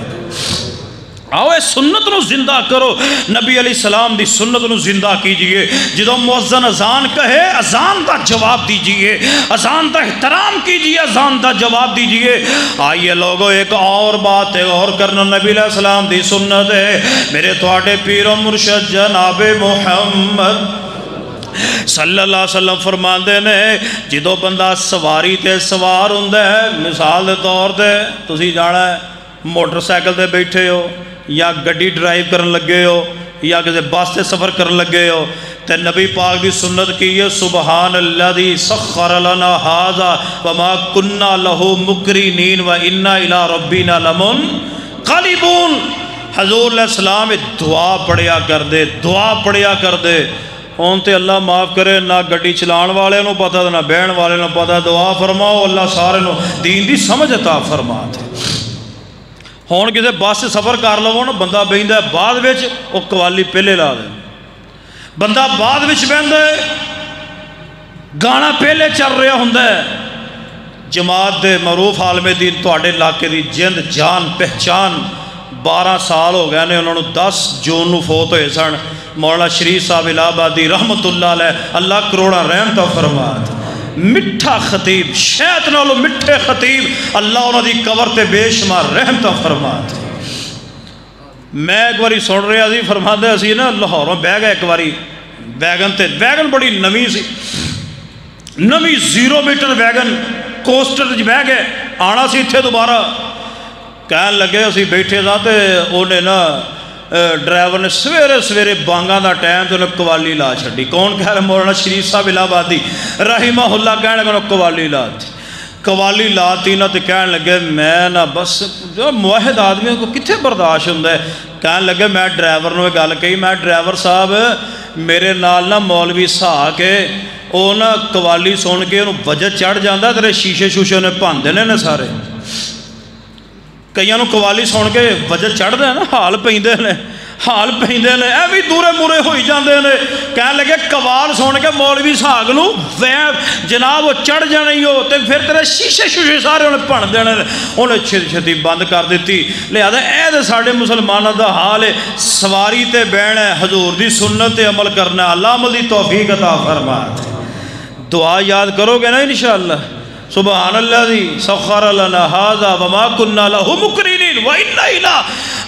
آؤ اے سنت نو زندہ کرو، نبی علیہ السلام دی سنت نو زندہ کیجئے. جدو مؤذن اذان کہے اذان دا جواب دیجئے، اذان دا احترام کیجئے، اذان دا جواب دیجئے. آئیے لوگو ایک اور بات ہے اور کرنا، نبی علیہ السلام دی سنت ہے. میرے تواڈے پیر و مرشد جناب محمد صلی اللہ علیہ وسلم فرماندے نے جدو بندہ سواری تے سوار ہوندہ ہے، مثال دے طور تے تسی جانا ہے موٹر سائیکل تے بیٹھے ہو یا گڈی ڈرائیو کرن لگے ہو یا کسی بس تے سفر کرن لگے ہو، تے نبی پاک دی سنت کی ہے سبحان الذی سخر لنا ھذا وما کنا لہ مقرنین وانا الی ربنا لمنقلبون. حضور علیہ السلام دعا پڑھیا کر دے، دعا پڑھیا کر دے. ہون تے اللہ معاف کرے نہ گڈی چلان والے نو پتہ نہ بہن والے نو پتہ. دعا فرماؤ اللہ سارے نو دین دی سمجھ عطا فرما دے. ہون کسی بس سے سفر کر لو نا، بندہ بہندا ہے بعد وچ او قوالی پہلے لا دے، بندہ بعد وچ بہندا ہے گانا پہلے چل رہا ہوندا ہے. جماعت دے معروف عالم دین تواڈے علاقے دی جند جان پہچان 12 سال ہو گئے نے، انہوں نے 10 جون نو فوت ہوئے سن. مولانا شریف صاحب الہبادی رحمت اللہ علیہ، اللہ کروڑا رحمتہ فرمات. مٹھا خطیب، شاید نالو مٹھے خطیب، اللہ انہوں دی قبر تے بے شمار رحمتہ فرمات. میں ایک باری سن رہا سی فرما دے اسی نا لاہوروں بہ گئے ایک باری ویگن تے، ویگن بڑی نمی سی، نمی 0 میٹر ویگن کوسٹر جی بہ گئے آنا سی اتھے دوبارہ. کہن لگے اسی بیٹھے تھا تے انہیں نا ڈرائیور نے سویرے سویرے بانگاں دا ٹائم تے انہیں قوالی لا چھڑی. کون کہہ رہے؟ مولانا شریف صاحب الہبادی رحمہ اللہ کہنے لگے انہیں قوالی لا تھی. قوالی لاتی نا تے کہنے لگے میں نا بس جو موحد آدمی کو کتنے برداشت ہوندہ ہے. کہنے لگے میں ڈرائیور نے گل کہی، میں ڈرائیور صاحب میرے نال نا مولوی سہا کے وہ نا قوالی سن کے انہوں وجہ چڑھ جاندہ تیرے شیشے شوشے نے پان دینے نے سارے. کئیاں نو قوالی سن کے وجہ چڑھ دے نا حال پہندے نے. حال پہندے نے اے بھی دورے مورے ہوئی جاندے نے کہنے لگے قوال سن کے مولوی صاحب نو جناب وہ چڑھ جانے ہی ہو تے پھر تیرے شیشے سارے انہیں پڑھ دینے انہیں چھتی بند کر دیتی لہذا اے دے ساڑھے مسلمانہ دا حال ہے سواری تے بین ہے حضور دی سنت عمل کرنا اللہ مدنی توفیق عطا فرمائے دعا یاد کرو گے نا انشاءاللہ سبحان اللہ سخر لنا هذا وما كنا له مقرنين وإنا إلى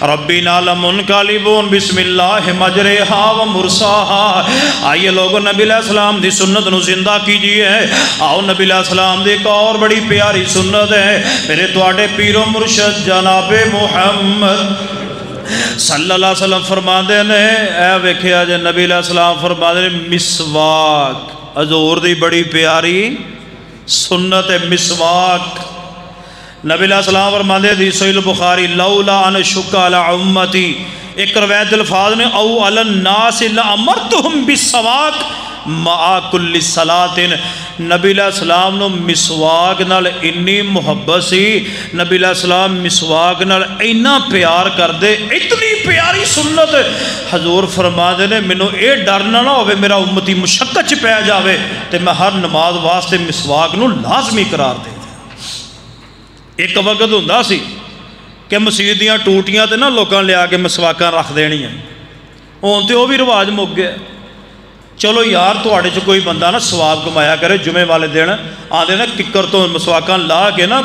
ربنا لمنقلبون بسم اللہ مجرها ومرساها آئیے لوگوں نبی علیہ السلام دی سنت نو زندہ کیجئے آؤ نبی علیہ السلام دی ایک اور بڑی پیاری سنت ہے میرے تواڈے پیر و مرشد جناب محمد صلی اللہ علیہ وسلم فرما دے نے اے ویکھیا جے نبی علیہ السلام فرما دے مسواک حضور دی بڑی پیاری سنت مسواک نبی علیہ السلام فرماندے حدیث صحیح البخاری لولا ان شک علی امتی ایک روایت الفاظ نے او علی الناس لامرتهم بالسواک مع کل صلاۃ نبی علیہ السلام نو مسواک نال انی محبت سی نبی علیہ السلام مسواک نال اینا پیار کر دے اتنی پیاری سنت حضور فرما دے نے مینوں اے ڈرنا نہ ہوئے میرا امتی مشقت چ پہ جاوے تے میں ہر نماز واسطے مسواک نو لازمی قرار دے ایک وقت ہوندا سی کہ مسجد دیاں ٹوٹیاں تے نہ لوکاں لیا کے مسواکاں رکھ دینیاں ہن تے او بھی رواج مک گیا چلو یار تواڈے چ کوئی بندہ نا ثواب کمایا کرے جمعے والے دن آندے نا ککر تو مسواکاں لا کے نا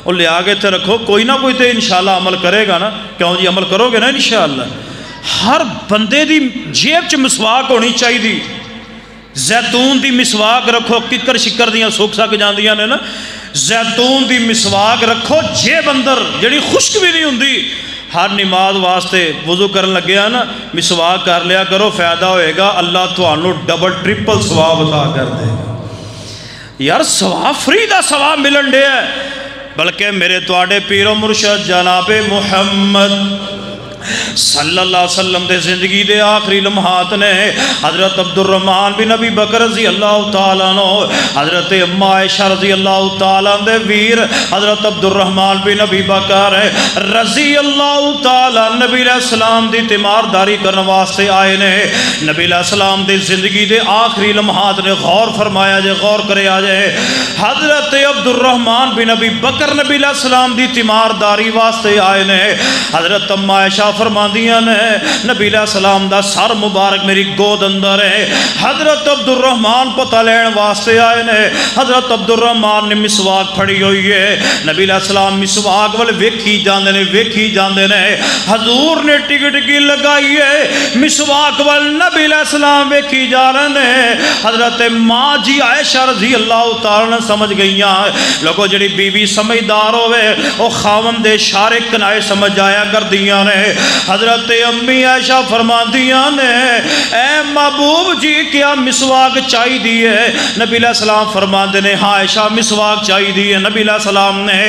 وہ لیا کے تے رکھو کوئی نہ کوئی تے انشاءاللہ عمل کرے گا نا کیوں جی عمل کرو گے نا انشاءاللہ ہر بندے دی جیب چ مسواک ہونی چاہیے زیتون دی مسواک رکھو ککر شکر دیاں سوکھ سک جاندیاں نے نا زیتون دی مسواک رکھو جیب اندر جڑی خشک بھی نہیں ہوندی ہر نماز واسطے وضو کرن لگیا نا مسواک کر لیا کرو فائدہ ہوئے گا اللہ تھانوں ڈبل ٹرپل ثواب عطا کر دے گا یار ثواب فری دا ثواب ملن دے ہے بلکہ میرے تواڈے پیر و مرشد جناب محمد صلی اللہ علیہ وسلم دے زندگی دے آخری لمحات نے حضرت عبدالرحمن بن ابی بکر رضی اللہ تعالیٰ عنہ حضرت اما عائشہ رضی اللہ تعالیٰ دے ویر حضرت عبدالرحمن بن ابی بکر رضی اللہ تعالیٰ نبی علیہ السلام دی تیمارداری کرنے واسطے آئے نے نبی علیہ السلام دے زندگی دے آخری لمحات نے غور فرمایا جے غور کرے آجے حضرت عبدالرحمن بن ابی بکر نبی علیہ السلام دی تیمارداری واسطے آئے نے حضرت اما عائشہ فرماندیاں نے نبی علیہ السلام دا سر مبارک میری گود اندر ہے حضرت عبدالرحمن پتہ لین واسطے آئے نے حضرت عبدالرحمن نے مسواک پھڑی ہوئی ہے نبی علیہ السلام مسواک والے ویکھی جاندے نے حضور نے ٹک ٹکی لگائی ہے مسواک والے نبی علیہ السلام ویکھی جا رہے ہیں حضرت ماں جی عائشہ رضی اللہ تعالیٰ سمجھ گئیاں لوگوں جڑی بی بی سمجھدار ہوئے وہ خاوند دے اشارے کنائے سمجھ آیا کر دیاں نے حضرت امی عائشہ فرماندیاں نے اے محبوب جی کیا مسواک چاہی دی ہے نبی علیہ السلام فرماندے نے ہاں عائشہ مسواک چاہی دی ہے نبی علیہ السلام نے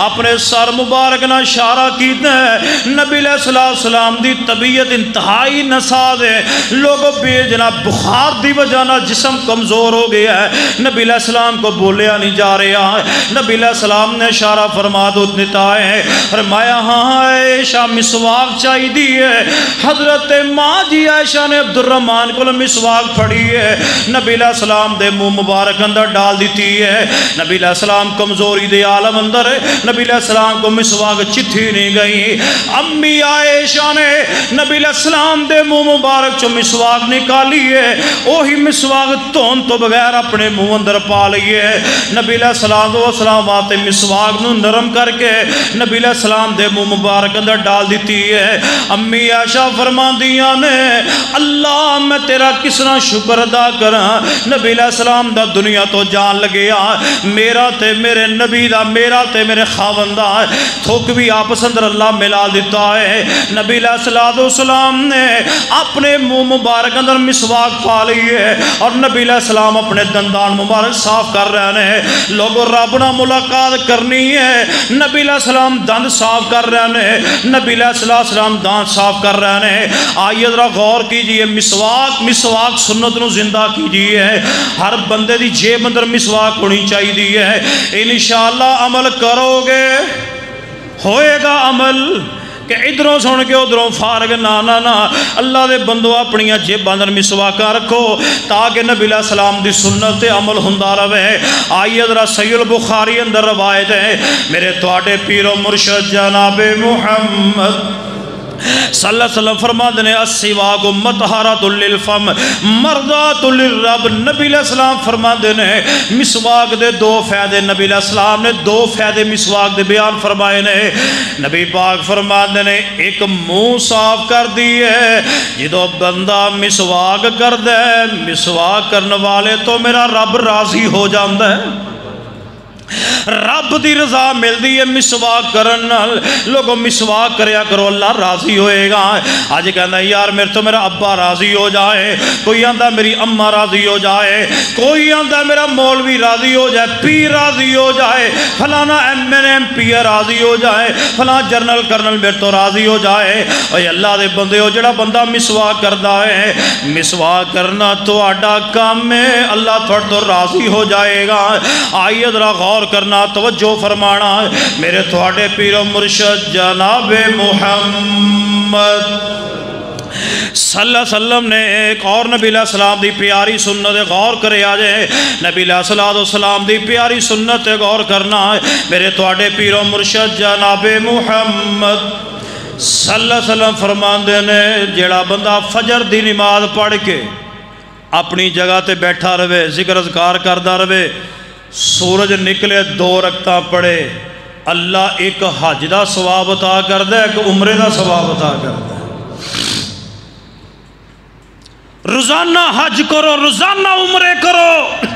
اپنے سر مبارک نہ اشارہ کیتا ہے نبی علیہ السلام دی طبیعت انتہائی نساز ہے لوگوں بے جناب بخار دی وجہ نہ جسم کمزور ہو گیا ہے نبی علیہ السلام کو بولیا نہیں جا رہا ہے نبی علیہ السلام نے اشارہ فرما دیتا ہے فرمایا ہاں عائشہ مسواک چاہی دی ہے حضرت ماں جی عائشہ نے عبدالرحمن کو مسواک پھڑی ہے نبی علیہ السلام دے منہ مبارک اندر ڈال دیتی ہے نبی علیہ السلام کمزوری دے عالم اندر ہے نبی علیہ السلام کو مسواک چتھی نہیں گئی امی عائشہ نے نبی علیہ السلام دے منہ مبارک چو مسواک نکالی ہے وہی مسواک تون تو بغیر اپنے منہ اندر پا لی ہے نبی علیہ السلام واسطے مسواک نو نرم کر کے نبی علیہ السلام دے منہ مبارک اندر ڈال دیتی ہے امی عائشہ فرماندیاں نے اللہ میں تیرا کسنا شکر ادا کراں نبی علیہ السلام دا دنیا تو جان لگیا میرا تے میرے نبی دا میرا تے میرے خاوند دا تھوک بھی آپس اندر اللہ ملا دیتا ہے نبی علیہ السلام نے اپنے منہ مبارک اندر مسواک پا لی ہے اور نبی علیہ السلام اپنے دندان مبارک صاف کر رہے ہیں لوگوں رب نہ ملاقات کرنی ہے نبی علیہ السلام دند صاف کر رہے ہیں نبی علیہ السلام دانت صاف کر رہے ہیں آئیے ذرا غور کیجئے مسواک سنت نو زندہ کیجئے ہر بندے دی جیب اندر مسواک ہونی چاہیے انشاءاللہ عمل کرو گے ہوئے گا عمل کہ ادھروں سن کے ادھروں فارغ نا نا نا اللہ دے بندو اپنی جیباں اندر مسواکاں رکھو تاکہ نبی علیہ السلام دی سنت تے عمل ہوندا رہے آئیے ذرا صحیح البخاری اندر روایت ہے میرے تواڈے پیر و مرشد جناب محمد صلی اللہ علیہ وسلم فرماتے ہیں السواک مطہرۃ للفم مرضات للرب نبی علیہ السلام فرماتے ہیں مسواک دے دو فائدے نبی علیہ السلام نے دو فائدے مسواک دے بیان فرمائے نے نبی پاک فرماتے ہیں ایک منہ صاف کر دی ہے جدو بندہ مسواک کر دے مسواک کرنے والے تو میرا رب راضی ہو جاندہ ہے رب دی رضا مل دی ہے مسواک کرن لوگوں مسواک کریا کرو اللہ راضی ہوئے گا آج کہنا یار میرے تو میرا ابا راضی ہو جائے کوئی آندہ میری اماں راضی ہو جائے کوئی آندہ میرا مولوی راضی ہو جائے پیر راضی ہو جائے فلانا ایم پی راضی ہو جائے فلاں جنرل کرنل میرے تو راضی ہو جائے اور اللہ دے بندے ہو جڑا بندہ مسواک کردہ ہے مسواک کرنا تو آڈا کام ہے اللہ تھوڑ تو راضی ہو جائے گا آئیے ذرا غور کرنا توجہ فرمانا میرے تھوڑے پیر و مرشد جناب محمد صلی اللہ علیہ وسلم نے ایک اور نبی علیہ السلام دی پیاری سنت غور کرے آجے نبی علیہ السلام دی پیاری سنت غور کرنا میرے تھوڑے پیر و مرشد جناب محمد صلی اللہ علیہ وسلم فرماندے نے جیڑا بندہ فجر دی نماز پڑھ کے اپنی جگہ تے بیٹھا رہے ذکر اذکار کردہ رہے سورج نکلے دو رکعتاں پڑھے اللہ ایک حج دا ثواب عطا کردہ ہے ایک عمرے دا ثواب عطا کردہ ہے روزانہ حج کرو روزانہ عمرے کرو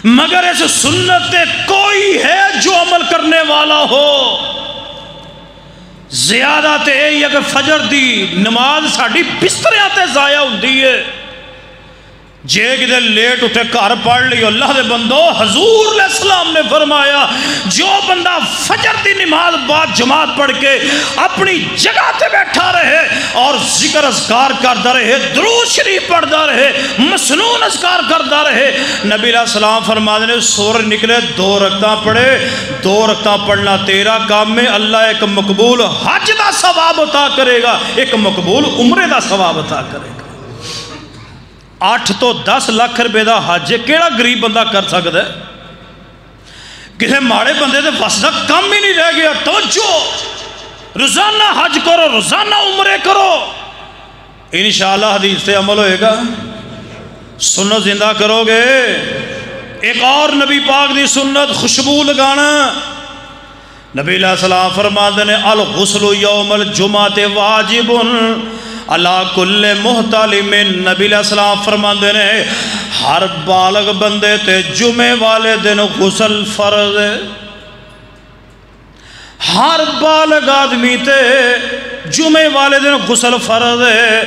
مگر اس سنت کوئی ہے جو عمل کرنے والا ہو زیادہ تے یہ کہ فجر دی نماز ساڑھی بستریاں تے ضائع ہوندی ہے جے کدے لیٹ اٹھے گھر پڑھ لی اللہ دے بندو حضور علیہ السلام نے فرمایا جو بندہ فجر دی نماز بعد جماعت پڑھ کے اپنی جگہ تے بیٹھا رہے اور ذکر اذکار کرتا رہے درود شریف پڑھتا رہے مسنون اذکار کرتا رہے نبی علیہ السلام فرماتے ہیں سورج نکلے دو رکعتاں پڑھے دو رکعتاں پڑھنا تیرا کام میں اللہ ایک مقبول حج دا ثواب عطا کرے گا ایک مقبول عمرے دا ثواب عطا کرے گا 8 تو 10 لاکھ روپے دا حج کیڑا غریب بندہ کر سکتا ہے کسے ماڑے بندے دے بس دا کم ہی نہیں رہ گیا توجہ روزانہ حج کرو روزانہ عمرے کرو انشاءاللہ حدیث سے عمل ہوئے گا سنت زندہ کرو گے ایک اور نبی پاک دی سنت خوشبو لگانا نبی علیہ السلام فرماتے ہیں الغسل یوم الجمعہ واجب اللہ کل محتلم نبی علیہ السلام فرماندے نے ہر بالغ بندے تے جمعے والے دن غسل فرض ہے ہر بالغ آدمی تے جمعے والے دن غسل فرض ہے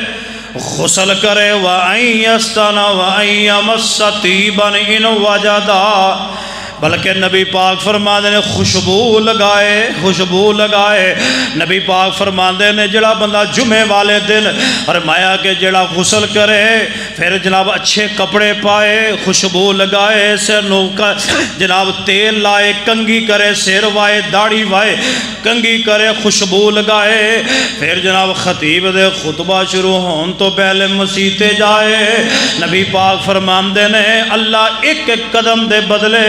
غسل کرے وَأَن يَسْتَنَ وَأَن يَمَسَّ طِيبًا إِنْ وَجَدَا بلکہ نبی پاک فرماندے نے خوشبو لگائے نبی پاک فرماندے نے جڑا بندہ جمعے والے دن فرمایا کہ جڑا غسل کرے پھر جناب اچھے کپڑے پائے خوشبو لگائے سر نوکا جناب تیل لائے کنگھی کرے سر وائے داڑھی وائے کنگھی کرے خوشبو لگائے پھر جناب خطیب دے خطبہ شروع ہون تو پہلے مسیتے جائے نبی پاک فرماندے نے اللہ ایک ایک قدم دے بدلے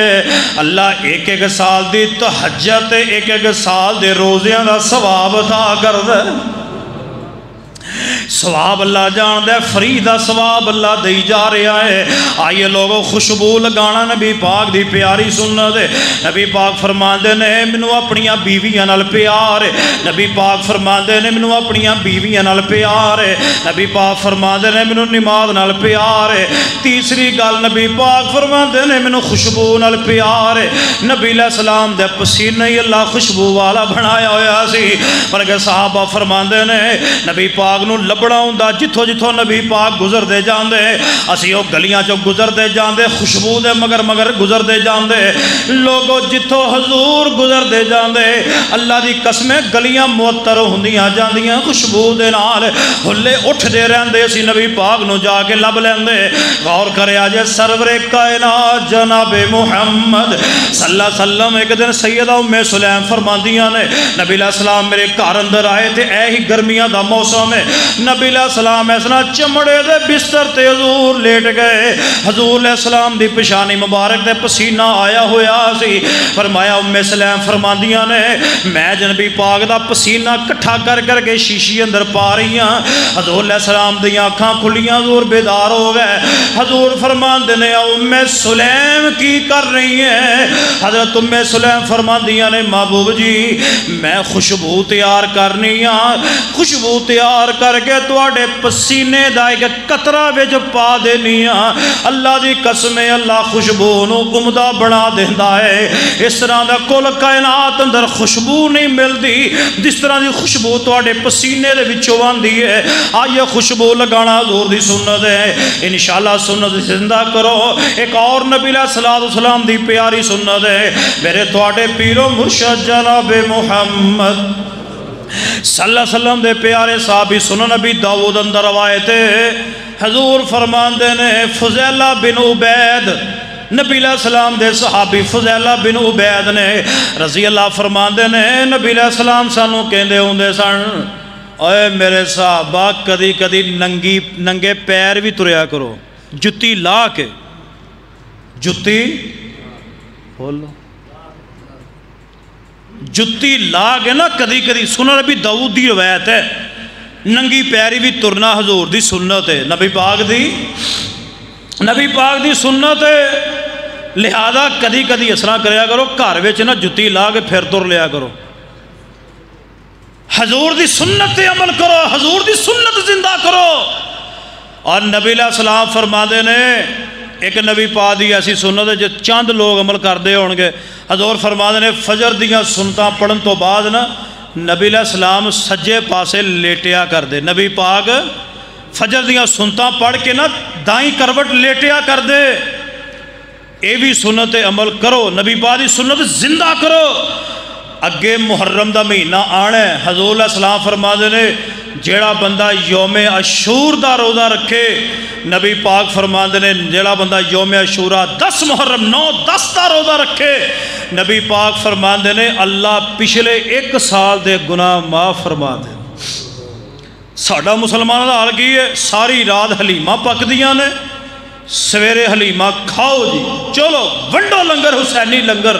اللہ ایک ایک سال دی تہجد ایک ایک سال دے روزیاں دا ثواب عطا کر دے ثواب اللہ جان دے فری دا ثواب اللہ دئی جا رہا ہے آئیے لوگوں خوشبو لگانا نبی پاک دی پیاری سنت ہے نبی پاک فرماندے نے منو اپنیاں بیویاں نال پیار ہے نبی پاک فرماندے نے منو اپنیاں بیویاں نال پیار ہے نبی پاک فرماندے نے منو نماز نال پیار ہے تیسری گل نبی پاک فرماندے نے منو خوشبو نال پیار ہے نبی علیہ السلام دے پسینے ہی اللہ خوشبو والا بنایا ہویا سی بلکہ صحابہ فرماندے نے نبی پاک نو لبنا ہوندا جتھوں جتھوں نبی پاک گزر دے جاندے اسی او گلیاں چوں گزر دے جاندے خوشبو دے مگر مگر گزر دے جاندے لوگوں جتھوں حضور گزر دے جاندے اللہ دی قسمیں گلیاں معطر ہوندیاں جاندیاں خوشبو دے نال ہلے اٹھ دے رہندے اسی نبی پاک نو جا کے لب لیندے غور کرے آجے سرور کائنات جناب محمد صلی اللہ علیہ وسلم ایک دن سیدہ ام سلیم فرماندیاں نے نبی علیہ السلام میرے گھر اندر آئے تھے اے ہی گرمیاں دا موسم ہے نبی علیہ السلام ایسا چمڑے دے بستر تے حضور لیٹ گئے حضور علیہ السلام دی پشانی مبارک دے پسینہ آیا ہویا سی فرمایا ام سلیم فرماندیاں نے میں جنبی پاک دا پسینہ کٹھا کر کے شیشی اندر پا رہی ہاں حضور علیہ السلام دی آنکھاں کھلیاں حضور بیدار ہو گئے حضور فرماندے نے ام سلیم کی کر رہی ہیں حضرت ام سلیم فرماندیاں نے محبوب جی میں خوشبو تیار کرنی ہاں خوشبو تیار کر کے تواڈے پسینے دا ایک قطرہ وچ پا دینی ہاں اللہ دی قسم اللہ خوشبو نو عمدہ بنا دیندا ہے اس طرح دا کل کائنات اندر خوشبو نہیں ملدی جس طرح دی خوشبو تواڈے پسینے دے وچوں آندی ہے آئیے خوشبو لگانا حضور دی سنت ہے انشاءاللہ سنت زندہ کرو ایک اور نبی علیہ السلام دی پیاری سنت ہے میرے تواڈے پیر و مرشد جناب محمد صلی اللہ علیہ وسلم دے پیارے صحابی سنن نبی داؤد اندر روایت ہے حضور فرماندے نے فضیلہ بن عبید نبی علیہ السلام دے صحابی فضیلہ بن عبید نے رضی اللہ فرماندے نے نبی علیہ السلام سانو کہندے ہوندے سن اے میرے صحابہ کدی کدی ننگے پیر بھی تریا کرو جتی لا کے جتی بولو جتی لا کے نا کدی کدی سنن نبی داؤد دی روایت ہے ننگی پیری بھی ترنا حضور دی سنت ہے نبی پاک دی سنت ہے لہذا کدی کدی اس طرح کریا کرو گھر وچ نا جتی لا کے پھر تر لیا کرو حضور دی سنت تے عمل کرو حضور دی سنت زندہ کرو اور نبی علیہ السلام فرما دے نے ایک نبی پا دی ایسی سنت ہے جو چند لوگ عمل کر دے ہونگے حضور فرما دے نے فجر دیاں سنتاں پڑھن تو بعد نا نبی علیہ السلام سجے پاسے لیٹیا کر دے نبی پاک فجر دیاں سنتاں پڑھ کے نا دائیں کروٹ لیٹیا کر دے اے بھی سنت عمل کرو نبی پاک دی سنت زندہ کرو اگے محرم دا مہینہ آنا ہے حضور علیہ السلام فرما دے نے جیڑا بندہ یوم عاشور دا روزہ رکھے نبی پاک فرما دے نے جیڑا بندہ یوم عاشورہ 10 محرم 9-10 دا روزہ رکھے نبی پاک فرما دے نے اللہ پچھلے 1 سال دے گناہ معاف فرما دے ساڈا مسلمانوں دا حال کی ہے ساری رات حلیمہ پک دیاں نے سویرے حلیمہ کھاؤ جی چلو ونڈو لنگر حسینی لنگر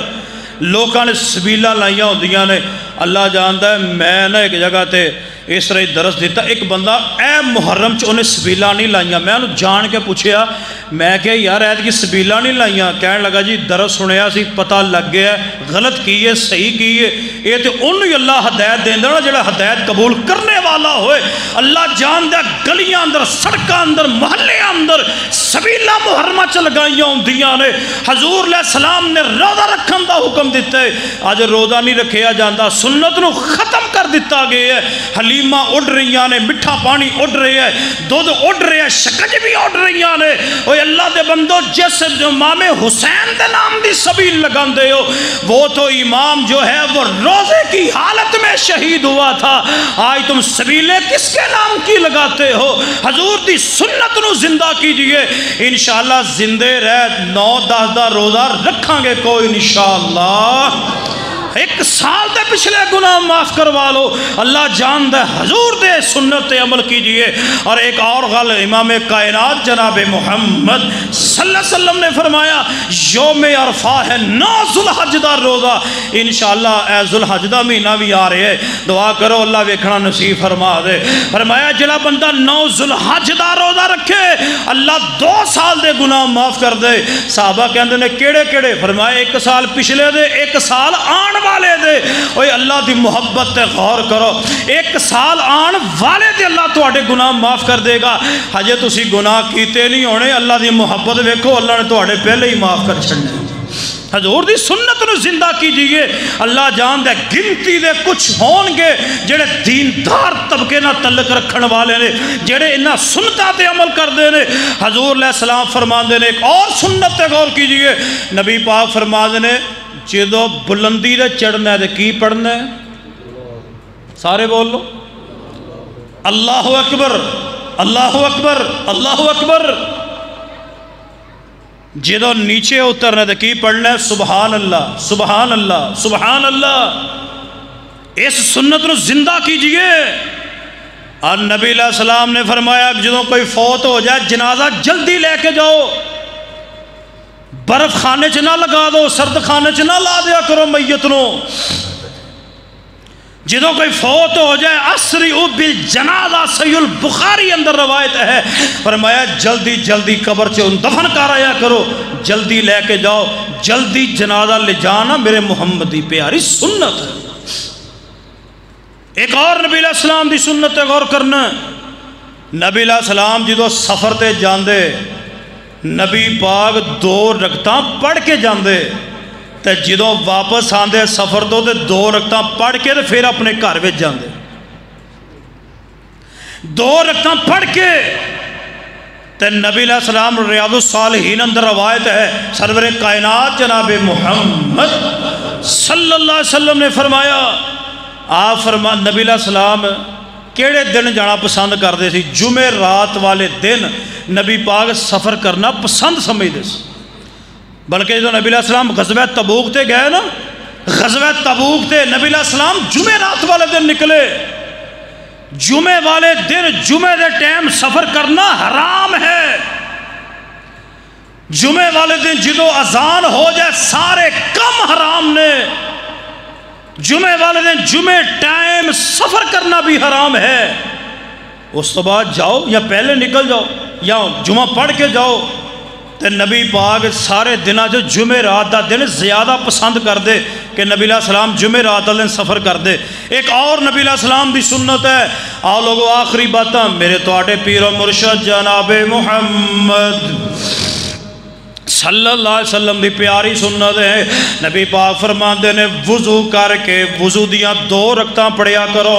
لوکاں نے سبیلہ لائیاں ہوندیاں نے اللہ جاندا ہے میں نے ایک جگہ تے اس طرح درس دیتا ایک بندہ اے محرم چ انہیں سبیلہ نہیں لائیاں میں انہوں جان کے پوچھیا میں کہ یار ایت کی سبیلہ نہیں لائیاں کہنے لگا جی درس سنیا سی پتہ لگ گیا غلط کی ہے صحیح کی ہے یہ تو انہوں ہی اللہ ہدایت دیں دینا جڑا ہدایت قبول کرنے والا ہوئے اللہ جان دے گلیاں اندر سڑکاں اندر محلے اندر سبیلہ محرمہ چ لگائیاں ہوندیاں نے حضور علیہ السلام نے روزہ رکھن دا حکم دیتا ہے آج روزہ نہیں رکھیا جاندہ سنت نو ختم کر دیتا گیا ہے حلیمہ اڑ رہی نے مٹھا پانی اڑ رہی ہے دودھ اڑ رہی ہے شکج بھی اڑ رہی نے اوہ اللہ دے بندو جیسے امام حسین دے نام دی سبیل لگان دے ہو وہ تو امام جو ہے وہ روزے کی حالت میں شہید ہوا تھا آج تم سبیلیں کس کے نام کی لگاتے ہو حضور دی سنت نو زندہ کیجئے انشاءاللہ زندے رہ 9-10 دا روزہ رکھاں گے کوئی انشاءاللہ 1 سال دے پچھلے گناہ معاف کروا لو اللہ جان دے حضور دے سنت عمل کیجئے اور ایک اور غل امام کائنات جناب محمد صلی اللہ علیہ وسلم نے فرمایا یوم عرفہ ہے 9 ذوالحج دا روزہ انشاءاللہ اے ذوالحج دا مہینہ بھی آ رہے ہیں دعا کرو اللہ ویکھنا نصیب فرما دے فرمایا جڑا بندہ 9 ذوالحج دا روزہ رکھے اللہ 2 سال دے گناہ معاف کر دے صحابہ کہندے نے کیڑے کیڑے فرمایا 1 سال پچھلے دے 1 سال آن والے دے اوہ اللہ دی محبت تے غور کرو 1 سال آن والے دے اللہ تواڈے گناہ معاف کر دے گا ہجے تسی گناہ کیتے نہیں ہونے اللہ دی محبت ویکھو اللہ نے تواڈے پہلے ہی معاف کر چھڑنے حضور دی سنت نو زندہ کیجئے. اللہ جان دے گنتی دے کچھ ہون گے جڑے دیندار طبقے نہ تعلق رکھن والے نے، جڑے انہاں سنتاں تے عمل کردے نے. حضور علیہ السلام فرماندے نے ایک اور سنت تے غور کیجئے. نبی پاک فرماندے نے جدوں بلندی دے چڑھنا ہے تے کی پڑھنا ہے؟ سارے بول لو اللہ اکبر اللہ اکبر اللہ اکبر. جدو نیچے اترنا تو کی پڑھنا ہے؟ سبحان اللہ سبحان اللہ سبحان اللہ. اس سنت نو زندہ کیجئے. اور نبی علیہ السلام نے فرمایا جدو کوئی فوت ہو جائے جنازہ جلدی لے کے جاؤ، برف خانے چ نہ لگا دو، سرد خانے چ نہ لا دیا کرو میت نو. جدو کوئی فوت ہو جائے اسریعوا بالجنازہ، صحیح البخاری اندر روایت ہے، فرمایا جلدی جلدی قبر سے دفن کر آیا کرو، جلدی لے کے جاؤ، جلدی جنازہ لے جانا میرے محمد دی پیاری سنت ہے. ایک اور نبی علیہ السلام دی سنت ہے غور کرنا. نبی علیہ السلام جدو سفر تے جاندے نبی پاک 2 رکعتاں پڑھ کے جاندے تے جدوں واپس آندے سفر تو 2 رکعتاں پڑھ کے تے پھر اپنے گھر وچ جاندے. 2 رکعتاں پڑھ کے تے نبی علیہ السلام ریاض الصالحین اندر روایت ہے سرور کائنات جناب محمد صلی اللہ علیہ وسلم نے فرمایا، آپ نبی علیہ السلام کیڑے دن جانا پسند کرتے سی؟ جمعہ رات والے دن نبی پاک سفر کرنا پسند سمجھتے سی. بلکہ جو نبی علیہ السلام غزوہ تبوک تے گئے نا، غزوہ تبوک تے نبی علیہ السلام جمعہ رات والے دن نکلے. جمعہ والے دن جمعہ دے ٹائم سفر کرنا حرام ہے. جمعہ والے دن جدو اذان ہو جائے سارے کم حرام نے. جمعہ والے دن جمعہ ٹائم سفر کرنا بھی حرام ہے. اس تو بعد جاؤ یا پہلے نکل جاؤ یا جمعہ پڑھ کے جاؤ. تے نبی پاک سارے دنوں جو جمعہ رات دا دن زیادہ پسند کر دے کہ نبی علیہ السلام جمعہ رات دا دن سفر کر دے. ایک اور نبی علیہ السلام دی سنت ہے. آؤ لوگو آخری باتاں میرے تواڈے پیر و مرشد جناب محمد صلی اللہ علیہ وسلم دی پیاری سنت ہے. نبی پاک فرماندے نے وضو کر کے وضو دیاں 2 رکعتاں پڑھیا کرو.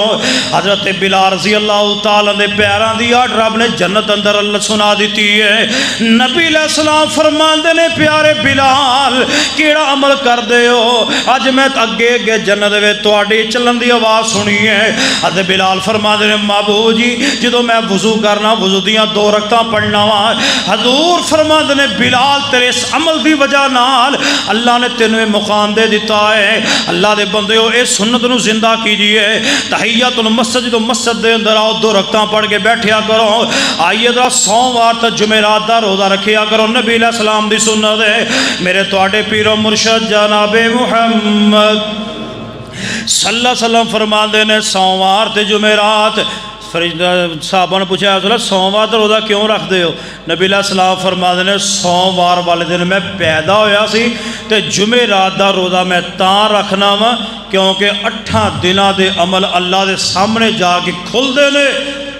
حضرت بلال رضی اللہ تعالیٰ دے پیراں دی آٹ رب نے جنت اندر اللہ سنا دیتی ہے. نبی علیہ السلام فرماندے نے پیارے بلال کیڑا عمل کر دے ہو؟ اج میں اگے اگے جنت وچ تواڈی چلن دی آواز سنی ہے. حضرت بلال فرماندے نے محبوب جی جدوں میں وضو کرنا وضو دیاں 2 رکعتاں پڑھنا وا. حضور فرماندے نے بلال تیرے اس عمل دی وجہ نال اللہ نے تینوں مقام دے دیتا ہے. اللہ دے بندیو اس سنت نو زندہ کیجئے. تحیۃ المسجد تو مسجد دے اندر آؤ 2 رکعتاں پڑھ کے بیٹھیا کرو. آئیے ذرا سوموار تے جمعرات دا روزہ رکھیا کرو. نبی علیہ السلام دی سنت ہے. میرے تواڈے پیر و مرشد جناب محمد صلی اللہ علیہ وسلم فرماندے نے سوموار تے جمعرات. صحابہ نے پوچھا رسول اللہ سوموار کا روزہ کیوں رکھ دے ہو؟ نبی علیہ السلام فرماتے ہیں سوموار والے دن میں پیدا ہویا سی تے جمعہ رات دا روزہ میں تاں رکھنا وا کیونکہ 8 دنوں دے عمل اللہ دے سامنے جا کے کھل دے نے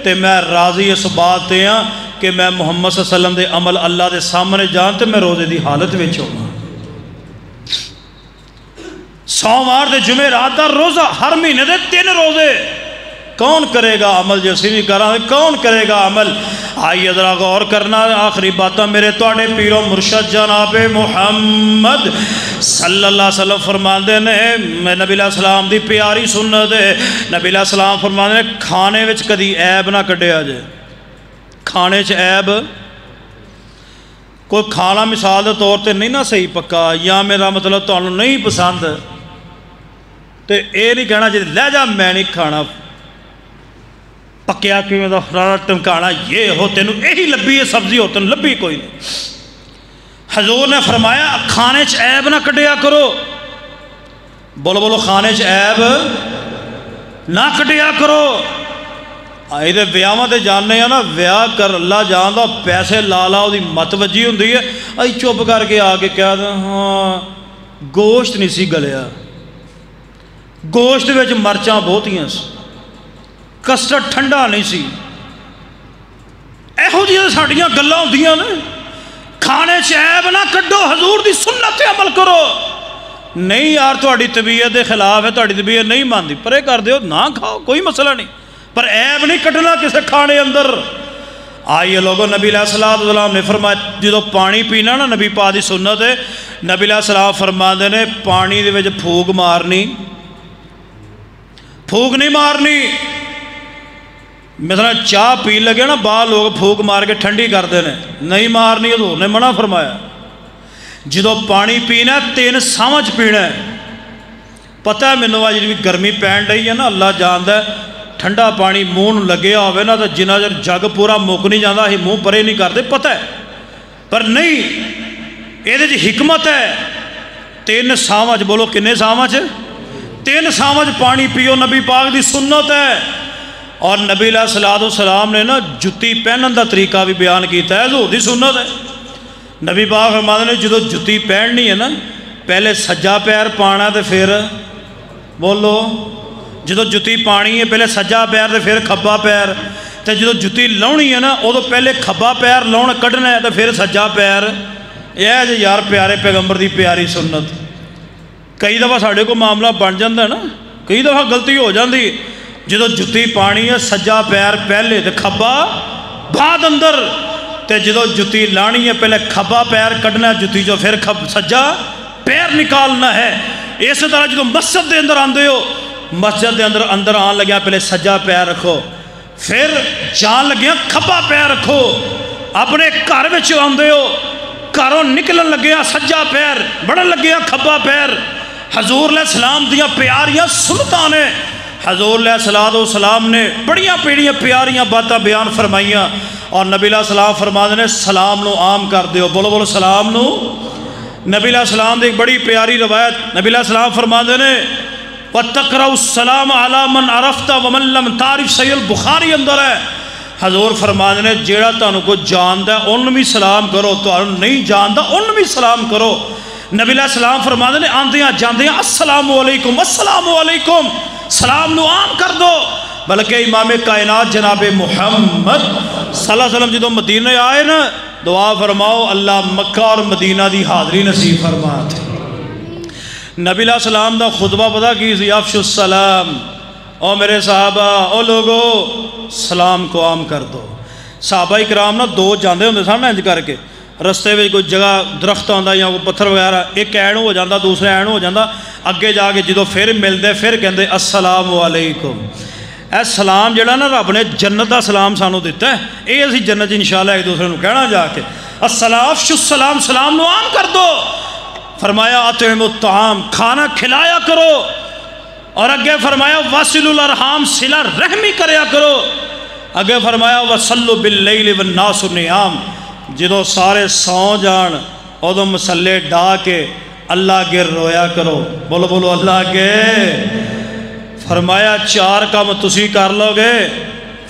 تے میں راضی اس بات تے ہاں کہ میں محمد صلی اللہ علیہ وسلم دے عمل اللہ دے سامنے جان تے میں روزے دی حالت وچ ہوں. سوموار دے جمعہ رات دا روزہ ہر مہینے دے 3 روزے کون کرے گا عمل جیسے بھی کرا کون کرے گا عمل؟ آئیے ذرا غور کرنا. آخری باتاں میرے تواڈے پیر و مرشد جناب محمد صلی اللہ علیہ وسلم فرماندے نے نبی علیہ السلام دی پیاری سنت ہے. نبی علیہ السلام فرماندے نے کھانے وچ کدی عیب نہ کڈیا جائے. کھانے چ عیب کوئی کھانا مثال دے طور تے نہیں نہ صحیح پکا یا میرا مطلب تانوں نہیں پسند تے اے نہیں کہنا جی لے جا میں نہیں کھانا پکیا کیوں دا خرارہ ٹمکانا یہ ہو تینوں یہی لبھی ہے سبزی ہو تینوں لبھی کوئی نہیں. حضور نے فرمایا کھانے چ عیب نہ کڈیا کرو. بولو بولو کھانے چ عیب نہ کڈیا کرو. آئی دے ویاواں تے جاننے ہیں نا ویاہ کر اللہ جاندا پیسے لا لا دی مت وجی ہوندی ہے. آئی چپ کر کے آ کے کہہ دیں ہاں گوشت نہیں سی گلیا گوشت وچ مرچاں بہتیاں سی کسٹرڈ ٹھنڈا نہیں سی. ایہو جی ساڈیاں گلاں ہوندیاں نے. کھانے عیب نہ کڈو، حضور دی سنت عمل کرو۔ نہیں یار تہاڈی طبیعت دے خلاف ہے، تہاڈی طبیعت نہیں مانتی، پرے کر دیو، نہ کھاؤ، کوئی مسئلہ نہیں، پر عیب نہیں کڈنا کسے کھانے اندر۔ آئیے لوگوں، نبی علیہ السلام نے فرمایا جدو پانی پینا نا، نبی پاک دی سنت ہے، نبی علیہ السلام فرماندے نے پانی دے وچ پھوک مارنی، پھوک نہیں مارنی۔ مثلا چاہ پی لگے نا، بعض لوگ پھوک مار کے ٹھنڈی کرتے ہیں، نہیں مارنی، حضور نے منع فرمایا۔ جدو پانی پینا 3 سامج پینا ہے۔ پتہ ہے مینوں آج جی گرمی پین رہی ہے نا، اللہ جاندا ہے، ٹھنڈا پانی منہ لگیا ہوئے نا تو جنہ چر جگ پورا مک نہیں جاتا ہی منہ پرے نہیں کرتے، پتہ ہے، پر نہیں، یہ حکمت ہے۔ 3 سامج، بولو کنے سامج؟ 3 سامج پانی پیو، نبی پاک دی سنت ہے۔ اور نبی علیہ السلام نے نا جتی پہنن دا طریقہ بھی بیان کیتا ہے، حضور دی سنت ہے۔ نبی پاک فرماتے نے جدو جتی پہننی ہے نا، پہلے سجا پیر پانا تے پھر بولو، جدو جتی پانی ہے پہلے سجا پیر تے پھر کھبا پیر، تے جدو جتی لاؤنی ہے نا ادو پہلے کھبا پیر لاؤن کڈنا ہے تے پھر سجا پیر۔ یہ جی یار پیارے پیغمبر دی پیاری سنت۔ کئی دفعہ ساڈے کو معاملہ بن جاتا ہے نا، کئی دفعہ غلطی ہو جاتی، جدو جتی پانی ہے سجا پیر پہلے تے کھبا بعد اندر، تے جدو جتی لانی ہے پہلے کھبا پیر کڈنا ہے جتی جو پھر سجا پیر نکالنا ہے۔ اس طرح جدو مسجد دے اندر آندے ہو، مسجد دے اندر آن لگیا پہلے سجا پیر رکھو، پھر جان لگیا کھبا پیر رکھو۔ اپنے گھر وچ آندے ہو، گھروں نکلن لگیا سجا پیر، بڑھن لگیا کھبا پیر۔ حضور علیہ السلام دیاں پیاریاں سنتاں نے، حضور علیہ السلام نے بڑیاں پیاریاں باتاں بیان فرمائیاں، اور نبی علیہ السلام فرماتے ہیں سلام نو عام کر دیو، بولو بولو سلام نو۔ نبی علیہ السلام دی ایک بڑی پیاری روایت، نبی علیہ السلام فرماتے ہیں وَتَقْرَوْا السَّلَامَ عَلَى مَنْ عَرَفْتَ وَمَنْ لَمْ تَعْرِفْ، صحیح البخاری اندر ہے۔ حضور فرماتے ہیں جیڑا تانوں کو جاندا ہے ان بھی سلام کرو، تانوں نہیں جاندا ان بھی سلام کرو۔ نبی علیہ السلام فرماتے ہیں آندیاں جاندیاں السلام علیکم السلام علیکم، سلام نو عام کر دو۔ بلکہ امام کائنات جناب محمد صلی اللہ علیہ وسلم جدو مدینہ آئے نا، دعا فرماؤ اللہ مکہ اور مدینہ دی حاضری نصیب فرما تھے۔ نبی علیہ السلام دا خطبہ پتہ کی سی، افشوا السلام، او میرے صحابہ، او لوگو سلام کو عام کر دو۔ صحابہ اکرام نا 2 جاندے ہوندے سن انج کر کے، رستے میں کوئی جگہ درخت آندا یا کوئی پتھر وغیرہ، ایک اینو ہو جاندہ دوسرا اینو ہو جاندہ، اگے جا کے جدو پھر ملدے پھر کہندے السلام علیکم۔ اے سلام جڑا نا رب نے جنت دا سلام سانو دیتا ہے، اے اسی جنت انشاءاللہ ایک دوسرے نو کہنا جا کے السلام، افشوا السلام، سلام نو عام کر دو۔ فرمایا اطعموا الطعام، کھانا کھلایا کرو، اور اگے فرمایا واصلوا الارحام، صلہ رحمی کریا کرو۔ اگے فرمایا وصلوا باللیل والناس نیام، جدو سارے سو جان ادو مسلے ڈا کے اللہ گر رویا کرو، بولو بولو اللہ کے۔ فرمایا 4 کام تسی کر لو گے،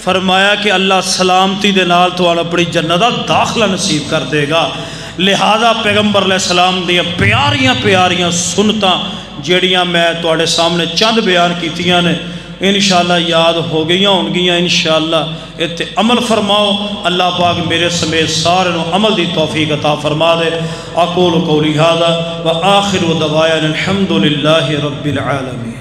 فرمایا کہ اللہ سلامتی دے نال تو اپنی جنت دا داخلہ نصیب کر دے گا۔ لہذا پیغمبر علیہ السلام دیا پیاریاں سنتاں جیڑیاں میں تواڈے سامنے چند بیان کیتیاں نے، انشاءاللہ یاد ہو گئیاں ہونگیاں، انشاءاللہ اتنے عمل فرماؤ۔ اللہ پاک میرے سمیت سارے نو عمل دی توفیق عطا فرما دے۔ اقول قولی ھذا وآخر دعوانا الحمدللہ رب العالمین۔